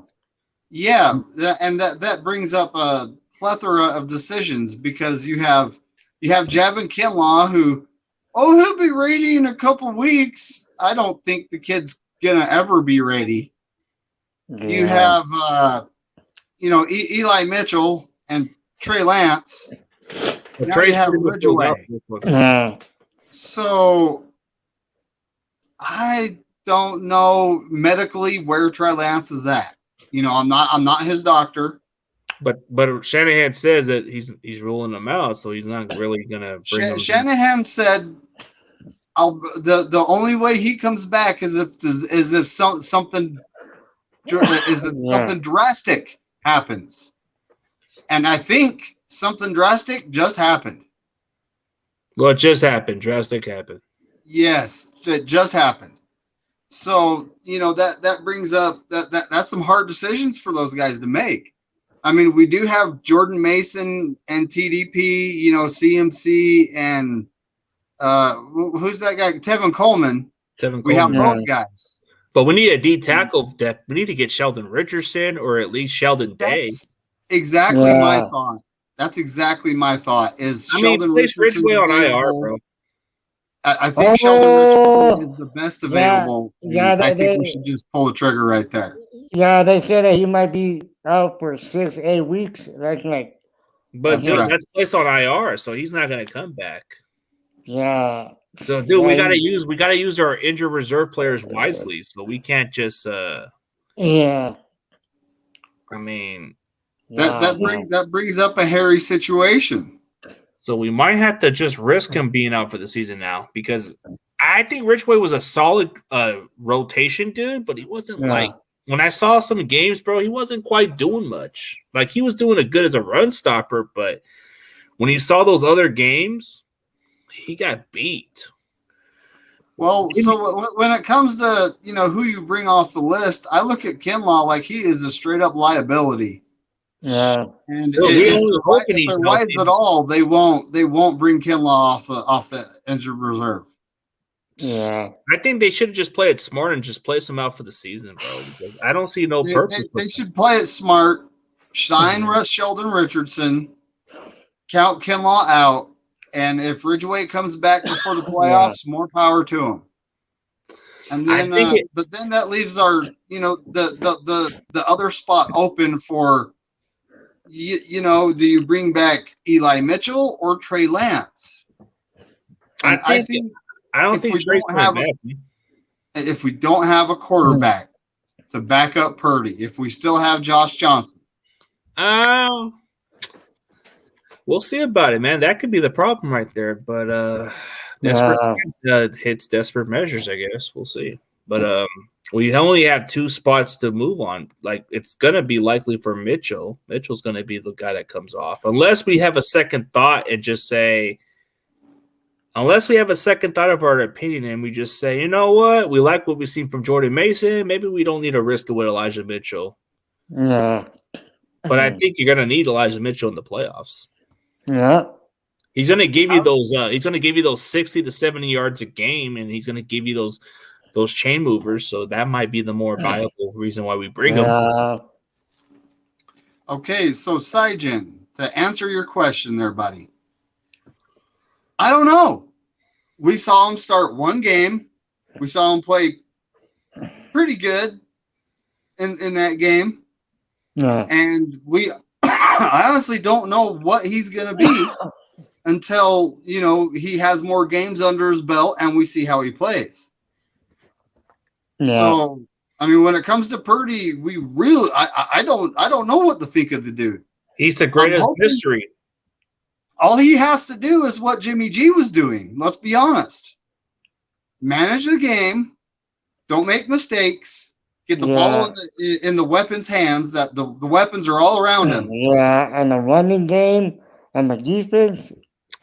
and that brings up a plethora of decisions because you have Javon Kinlaw who, he'll be ready in a couple weeks. I don't think the kid's gonna ever be ready. Yeah. You have Eli Mitchell and Trey Lance. Now you have Ridgeway. So I don't know medically where Trey Lance is at. I'm not his doctor. But Shanahan says that he's ruling them out, so he's not really gonna bring them. Shanahan said the only way he comes back is if something drastic happens. And I think something drastic just happened. Well, it just happened. Drastic happened. Yes, it just happened. So, that brings up that's some hard decisions for those guys to make. I mean, we do have Jordan Mason and TDP, CMC and who's that guy? Tevin Coleman. We have those guys. But we need a D tackle depth. We need to get Sheldon Richardson or at least Sheldon Day. That's exactly my thought. That's exactly my thought. Is Sheldon Richardson Ridgeway on IR, bro? I think Sheldon Richardson is the best available. Yeah, I think we should just pull the trigger right there. Yeah, they said that he might be out for 6-8 weeks. That's like, but dude, that's placed on IR, so he's not going to come back. Yeah. So, dude, we gotta use our injured reserve players wisely. So we can't just. Yeah. I mean, that brings up a hairy situation. So we might have to just risk him being out for the season now, because I think Ridgeway was a solid rotation dude, but he wasn't like, when I saw some games, bro, he wasn't quite doing much. Like, he was doing good as a run stopper, but when you saw those other games, he got beat. Well, so when it comes to, who you bring off the list, I look at Kinlaw like he is a straight up liability. Yeah. And if they're wise at all, they won't bring Kinlaw off the injured reserve. Yeah. I think they should just play it smart and just place him out for the season, bro. Because I don't see no purpose. They should play it smart. Sign Sheldon Richardson. Count Kinlaw out. And if Ridgeway comes back before the playoffs, more power to him. And then, but then that leaves our, the other spot open for, do you bring back Eli Mitchell or Trey Lance? I don't think Trey's if we don't have a quarterback to back up Purdy, if we still have Josh Johnson. We'll see about it, man. That could be the problem right there. But desperate hits desperate measures, I guess. We'll see. But we only have 2 spots to move on. Like, it's gonna be likely for Mitchell. Mitchell's gonna be the guy that comes off, unless we have a second thought and just say, unless we have a second thought of our opinion and we just say, you know what, we like what we've seen from Jordan Mason. Maybe we don't need to risk it with Elijah Mitchell. Yeah. But I think you're gonna need Elijah Mitchell in the playoffs. Yeah. He's gonna give you those. He's gonna give you those 60 to 70 yards a game, and he's gonna give you those chain movers. So that might be the more viable reason why we bring him. Okay, so Saijin, to answer your question there, buddy. I don't know. We saw him start one game. We saw him play pretty good in that game. Yeah. And I honestly don't know what he's going to be until, he has more games under his belt and we see how he plays. Yeah. So, I mean, when it comes to Purdy, we really, I don't know what to think of the dude. He's the greatest mystery. All he has to do is what Jimmy G was doing. Let's be honest. Manage the game. Don't make mistakes. Get the ball in the weapons' hands. That the weapons are all around him. Yeah, and the running game and the defense.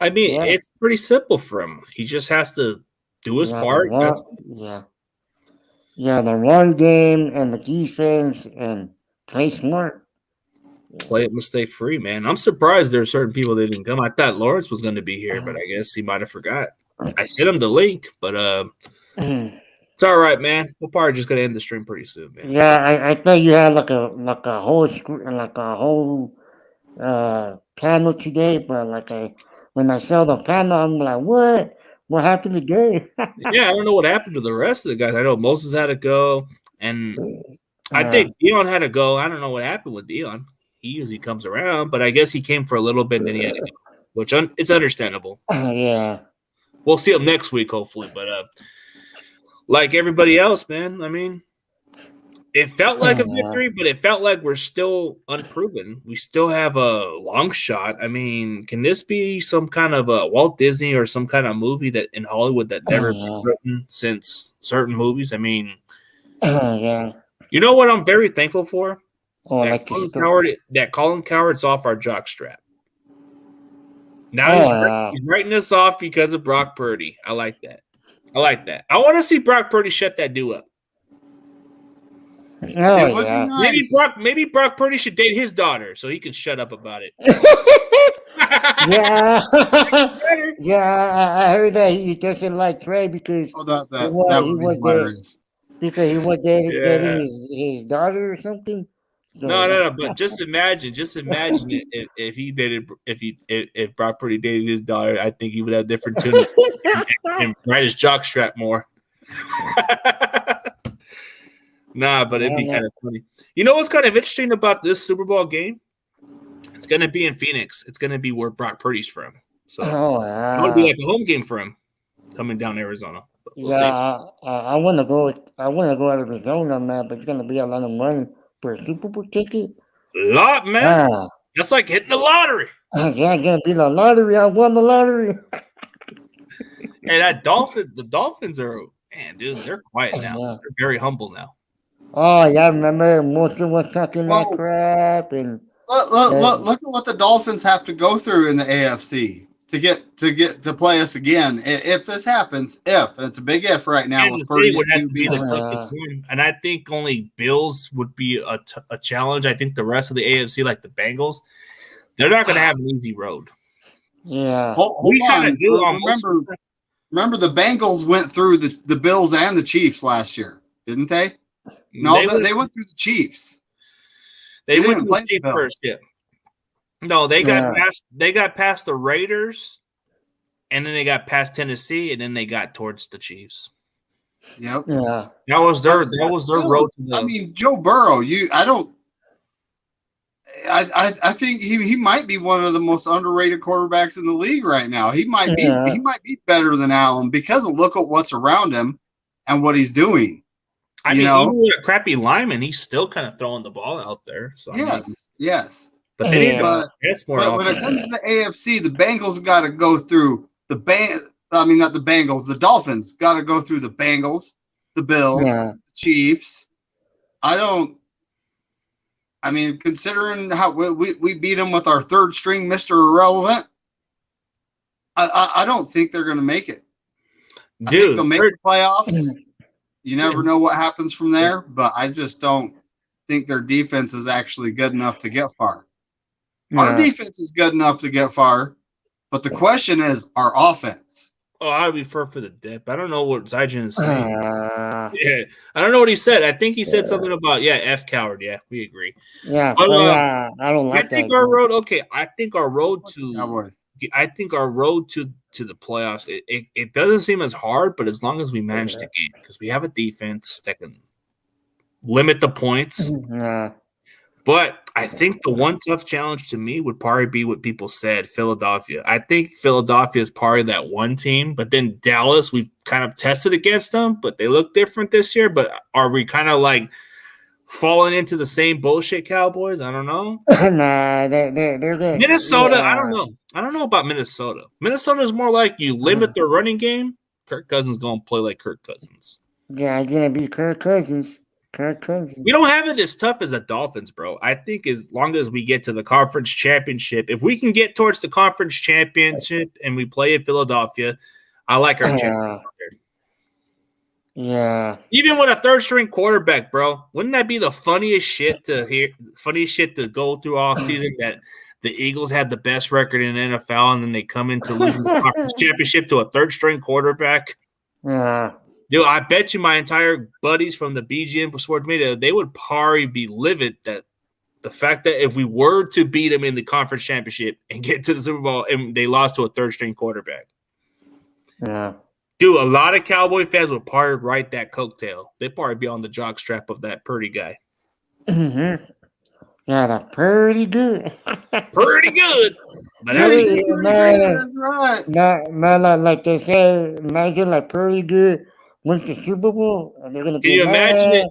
I mean, it's pretty simple for him. He just has to do his part. Yeah, the run game and the defense and play smart. Play it mistake free, man. I'm surprised there are certain people that didn't come. I thought Lawrence was going to be here, but I guess he might have forgot. I sent him the link, but it's all right, man. We're probably just gonna end the stream pretty soon, man. Yeah, I thought you had like a whole panel today, but when I saw the panel, I'm like, what? What happened today? Yeah, I don't know what happened to the rest of the guys. I know Moses had to go, and I think Dion had to go. I don't know what happened with Dion. He usually comes around, but I guess he came for a little bit, and then he had to go, which it's understandable. Yeah. We'll see him next week, hopefully. But like everybody else, man, I mean, it felt like a victory, but it felt like we're still unproven. We still have a long shot. I mean, can this be some kind of a Walt Disney or some kind of movie that in Hollywood that never been written since certain movies? I mean, yeah. You know what I'm very thankful for? Oh, that like Colin Coward's off our jock strap. Now Oh, he's writing us off because of Brock Purdy. I like that. I want to see Brock Purdy shut that dude up. It would be nice. Maybe Brock Purdy should date his daughter so he can shut up about it. yeah. Yeah, I heard that he doesn't like Trey because that he would be was hilarious. because he was dating Yeah. his daughter or something. So, No. But just imagine if he dated if Brock Purdy dated his daughter, I think he would have different tune and ride his jock strap more. Nah, but it'd be kind of funny. You know what's kind of interesting about this Super Bowl game? It's going to be in Phoenix. It's going to be where Brock Purdy's from. So it would be like a home game for him coming down Arizona. But we'll see. I want to go. I want to go to Arizona, man. But it's gonna be a lot of money for a Super Bowl ticket. A lot, man. That's like hitting the lottery. Yeah, it's gonna be the lottery. I won the lottery. Hey, the Dolphins are, man, dude, they're quiet now. Yeah. They're very humble now. Oh yeah, I remember most of was talking that crap and. Look at what the Dolphins have to go through in the AFC to get to play us again. If this happens, and it's a big if right now. Kansas City would have to be the toughest one, and I think only Bills would be a challenge. I think the rest of the AFC, like the Bengals, they're not going to have an easy road. Yeah, hold on. Remember the Bengals went through the Bills and the Chiefs last year, didn't they? No, they went through the Chiefs. They went to the Chiefs first, yeah. No, they got past the Raiders, and then they got past Tennessee, and then they got towards the Chiefs. Yep. Yeah. That was their road to the. I mean, Joe Burrow. I think he might be one of the most underrated quarterbacks in the league right now. He might be better than Allen because of look at what's around him and what he's doing. I mean, even with a crappy lineman, he's still kind of throwing the ball out there. So yes. But they need but when it comes to the AFC, the Bengals got to go through not the Bengals. The Dolphins got to go through the Bengals, the Bills, the Chiefs. Considering how we beat them with our third string, Mr. Irrelevant, I don't think they're going to make it. I think they'll make the playoffs. You never know what happens from there, but I just don't think their defense is actually good enough to get far. Yeah. Our defense is good enough to get far, but the question is our offense. Oh, I would refer for the dip. I don't know what Zyjan is saying. Yeah, I don't know what he said. I think he said something about F coward. Yeah, we agree. Yeah, but, I don't like that. I think our road. Okay, I think our road to. I think our road to the playoffs, it doesn't seem as hard, but as long as we manage the game, because we have a defense that can limit the points. Yeah. But I think the one tough challenge to me would probably be what people said, Philadelphia. I think Philadelphia is part of that one team, but then Dallas, we've kind of tested against them, but they look different this year. But are we kind of like falling into the same bullshit Cowboys? I don't know. Nah, they're good. Minnesota, I don't know. I don't know about Minnesota. Minnesota is more like you limit their running game. Kirk Cousins going to play like Kirk Cousins. Yeah, it's going to be Kirk Cousins. We don't have it as tough as the Dolphins, bro. I think as long as we get to the conference championship, if we can get towards the conference championship and we play in Philadelphia, I like our chances. Yeah. Even with a third string quarterback, bro, wouldn't that be the funniest shit to hear? Funniest shit to go through all season that the Eagles had the best record in the NFL and then they come into losing the conference championship to a third string quarterback. Yeah. Dude, I bet you my entire buddies from the BGN Sports Media, they would probably be livid that the fact that if we were to beat them in the conference championship and get to the Super Bowl and they lost to a third string quarterback. Yeah. Dude, a lot of Cowboy fans would probably ride that coattail. They'd probably be on the jock strap of that Purdy guy. Mm-hmm. Yeah, that's pretty good. Pretty good. But man, like they say, imagine like pretty good wins the Super Bowl and they're gonna Can you imagine it?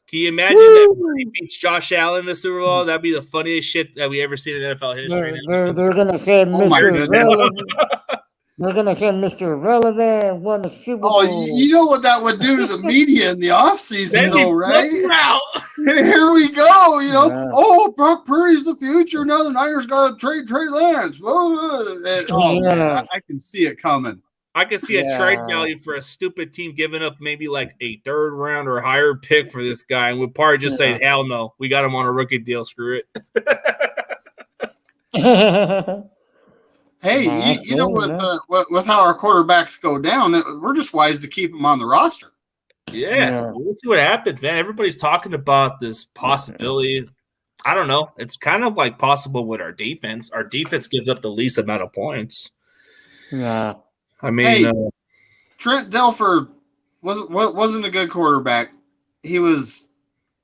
Can you imagine that he beats Josh Allen in the Super Bowl? That'd be the funniest shit that we ever seen in NFL history. They're gonna say Mr. They're gonna say Mr. Irrelevant won the Super Oh, Bowl. you know what that would do to the media in the offseason, Then we though, flip right? him out. Here we go. Yeah. Oh, Brock Purdy's the future. Now the Niners got to trade Trey Lance. Oh, man, I can see it coming. I can see a trade value for a stupid team giving up maybe like a third round or higher pick for this guy, and we'll probably just say, hell no, we got him on a rookie deal. Screw it. Hey, you know, with how our quarterbacks go down, we're just wise to keep them on the roster. Yeah, we'll see what happens, man. Everybody's talking about this possibility. I don't know. It's kind of like possible with our defense. Our defense gives up the least amount of points. Yeah. I mean, Hey, Trent Dilfer wasn't a good quarterback. He was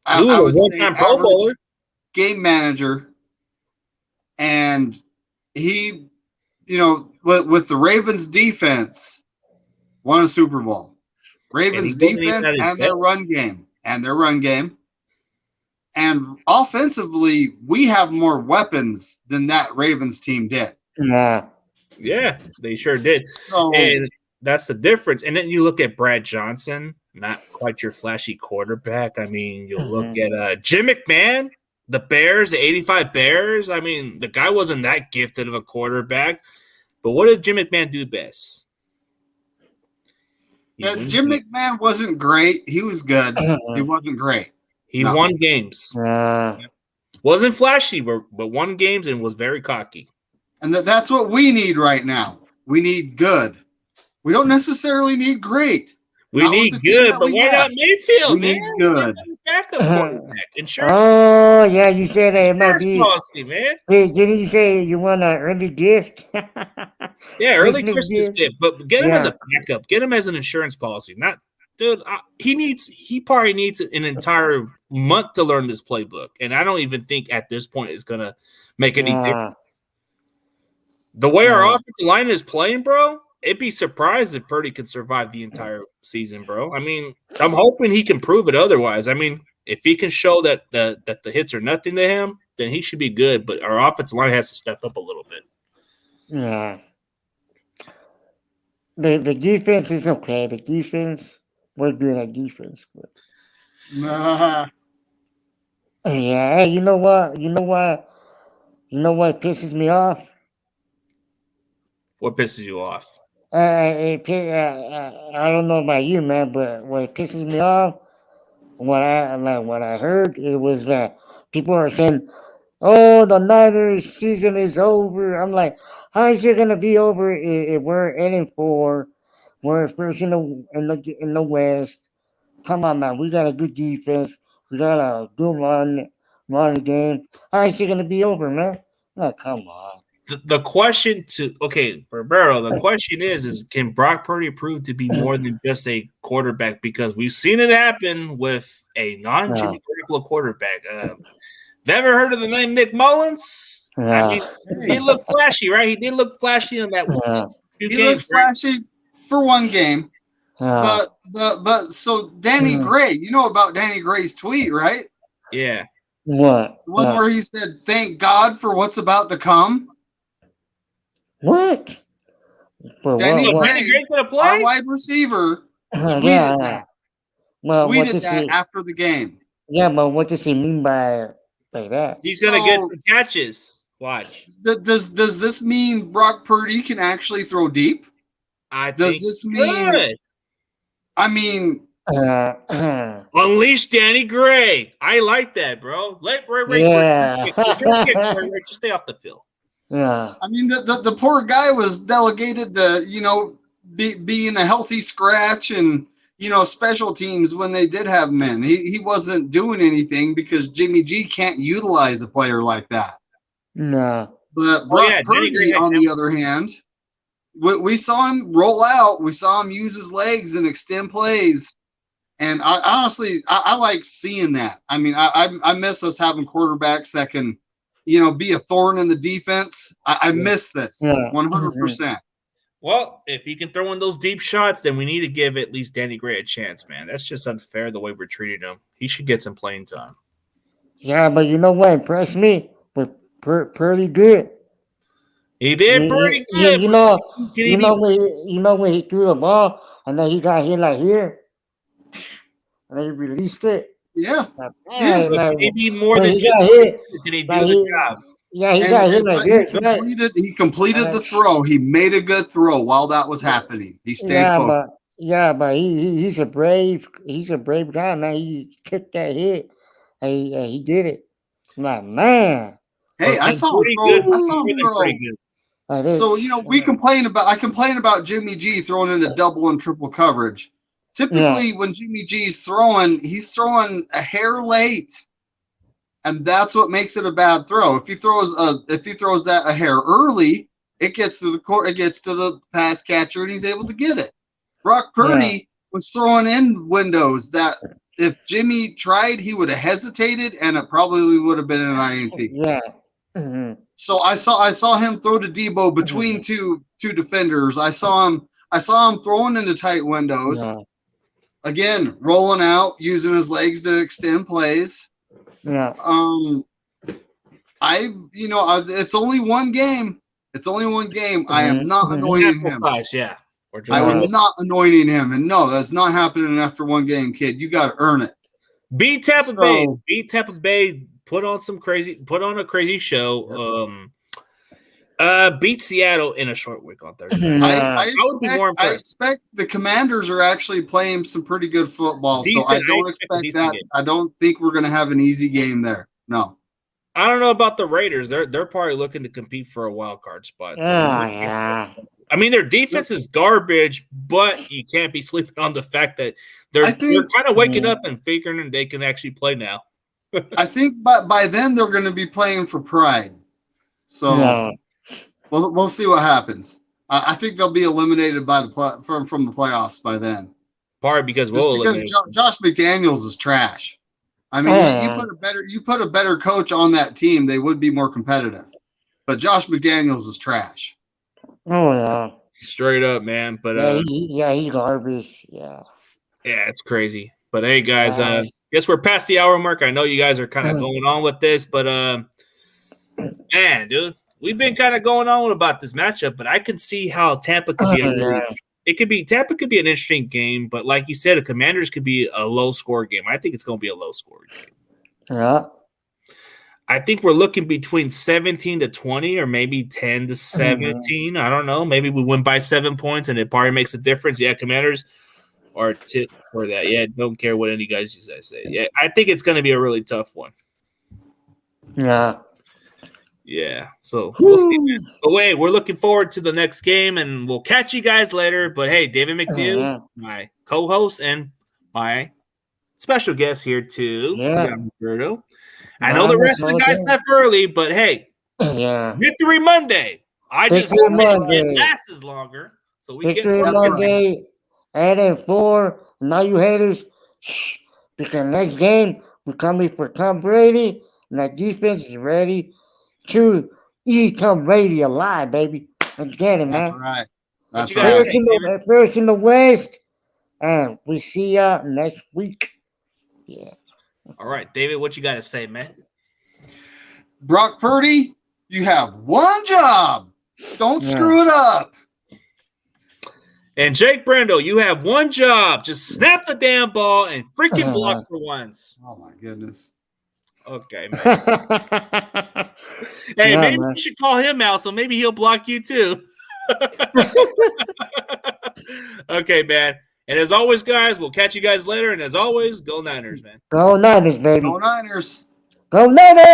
I would say one-time Pro Bowler. Game manager, and he, you know, with the Ravens defense, won a Super Bowl. Ravens defense and their run game. And offensively, we have more weapons than that Ravens team did. Yeah, they sure did. So, and that's the difference. And then you look at Brad Johnson, not quite your flashy quarterback. I mean, you look at Jim McMahon, the Bears, the 85 Bears. I mean, the guy wasn't that gifted of a quarterback. But what did Jim McMahon do best? Jim McMahon wasn't great. He was good. He wasn't great. He won games. Wasn't flashy, but won games and was very cocky. And that's what we need right now. We need good. We don't necessarily need great. We need good, but why not Mayfield, man? Need good. Backup quarterback. Insurance. Oh, yeah, you said it might be. Policy, man. Wait, didn't you say you want an early gift? Yeah, early Christmas gift, but get him as a backup. Get him as an insurance policy. Not, dude. He probably needs an entire month to learn this playbook, and I don't even think at this point it's gonna make any difference. The way our offensive line is playing, bro, it'd be surprised if Purdy could survive the entire season, bro. I mean, I'm hoping he can prove it otherwise. I mean, if he can show that the hits are nothing to him, then he should be good. But our offensive line has to step up a little bit. Yeah. The defense is okay. The defense, we're good at defense. But... Yeah. Hey, you know what? You know what pisses me off? What pisses you off? I don't know about you, man, but what pisses me off, what I heard, it was that people are saying, "Oh, the Niners season is over." I'm like, how is it gonna be over if we're 8-4, we're first in the West? Come on, man, we got a good defense, we got a good run game. How is it gonna be over, man? Like, come on. The question Barbero, the question is can Brock Purdy prove to be more than just a quarterback? Because we've seen it happen with a non-Jimmy Garoppolo quarterback. Never heard of the name Nick Mullins? I mean, he looked flashy, right? He did look flashy in that one. He looked flashy for one game. But so Danny Gray, you know about Danny Gray's tweet, right? Yeah. What? The one where he said, "Thank God for what's about to come." What? Danny Gray, our wide receiver, tweeted that. Well, tweeted that after the game. Yeah, but what does he mean by that? He's gonna get some catches. Watch. Does this mean Brock Purdy can actually throw deep? Does this mean? Good. I mean, unleash Danny Gray. I like that, bro. Let Ray just stay off the field. Yeah. I mean, the poor guy was delegated to, be in a healthy scratch and, special teams when they did have him in. He wasn't doing anything because Jimmy G can't utilize a player like that. No. But Brock Purdy, on the other hand, we saw him roll out. We saw him use his legs and extend plays. And I honestly like seeing that. I mean, I miss us having quarterbacks that can, be a thorn in the defense. I miss this 100%. Well, if he can throw in those deep shots, then we need to give at least Danny Gray a chance, man. That's just unfair the way we're treating him. He should get some playing time. Yeah, but you know what impressed me? With pretty good. He did You, pretty you, good. you know, Can you know when he threw the ball and then he got hit like here, and then he released it. Yeah. Like, Yeah. man, like, he need more when than he just got hit, can he do like the job? yeah, he And, got hit and like but this, right? he completed the throw. He made a good throw while that was happening. He stayed Yeah, focused. but he's a brave guy, man. He took that hit and he did it. I'm like, man, Hey, I saw him pretty throw. good. I saw him More than pretty throw. good. like So this. I complain about Jimmy G throwing into double and triple coverage. Typically, when Jimmy G's throwing, he's throwing a hair late, and that's what makes it a bad throw. If he throws that a hair early, it gets to the court, it gets to the pass catcher, and he's able to get it. Brock Purdy was throwing in windows that if Jimmy tried, he would have hesitated, and it probably would have been an INT. Yeah. Mhm. So I saw him throw to Debo between two defenders. I saw him throwing into tight windows. Yeah. Again, rolling out, using his legs to extend plays. Yeah. It's only one game. It's only one game. I am not anointing him. Yeah. I am not anointing him. And no, that's not happening after one game, kid. You got to earn it. Beat Tampa Bay. Beat Tampa Bay. Put on a crazy show. Beat Seattle in a short week on Thursday. I expect the Commanders are actually playing some pretty good football, so I don't expect that. Game. I don't think we're going to have an easy game there. No. I don't know about the Raiders. They're probably looking to compete for a wild card spot. So yeah. I mean, their defense is garbage, but you can't be sleeping on the fact that they're kind of waking up and figuring they can actually play now. I think by then they're going to be playing for pride. So we'll see what happens. I think they'll be eliminated by from the playoffs by then. Probably because Josh McDaniels is trash. I mean, you put a better coach on that team, they would be more competitive. But Josh McDaniels is trash. Oh yeah, straight up, man. But he's garbage. Yeah, it's crazy. But hey, guys, guess we're past the hour mark. I know you guys are kind of going on with this, but man, dude, we've been kind of going on about this matchup. But I can see how Tampa could be. Tampa could be an interesting game, but like you said, the Commanders could be a low score game. I think it's going to be a low score game. Yeah. I think we're looking between 17-20 or maybe 10-17. I don't know. Maybe we win by 7 points and it probably makes a difference. Yeah, Commanders are tip for that. Yeah, don't care what any guys say. Yeah, I think it's going to be a really tough one. Yeah. Yeah, so we'll see. But wait, we're looking forward to the next game, and we'll catch you guys later. But hey, David McNeil, my co-host and my special guest here too, Roberto. I know the rest of the guys left early, but hey, Victory Monday. I just hope it lasts longer so we Victory get Monday. Adding 4. Now you haters, shh, because next game we're coming for Tom Brady, and that defense is ready to eat Tom Brady alive, baby. Let's get it, man. That's right. First in the West, and we see ya next week. Yeah. All right, David, what you got to say, man? Brock Purdy, you have one job. Don't screw it up. And Jake Brendo, you have one job. Just snap the damn ball and freaking block for once. Oh, my goodness. Okay, man. Hey, maybe you should call him out, so maybe he'll block you too. Okay, man. And as always, guys, we'll catch you guys later. And as always, go Niners, man. Go Niners, baby. Go Niners. Go Niners!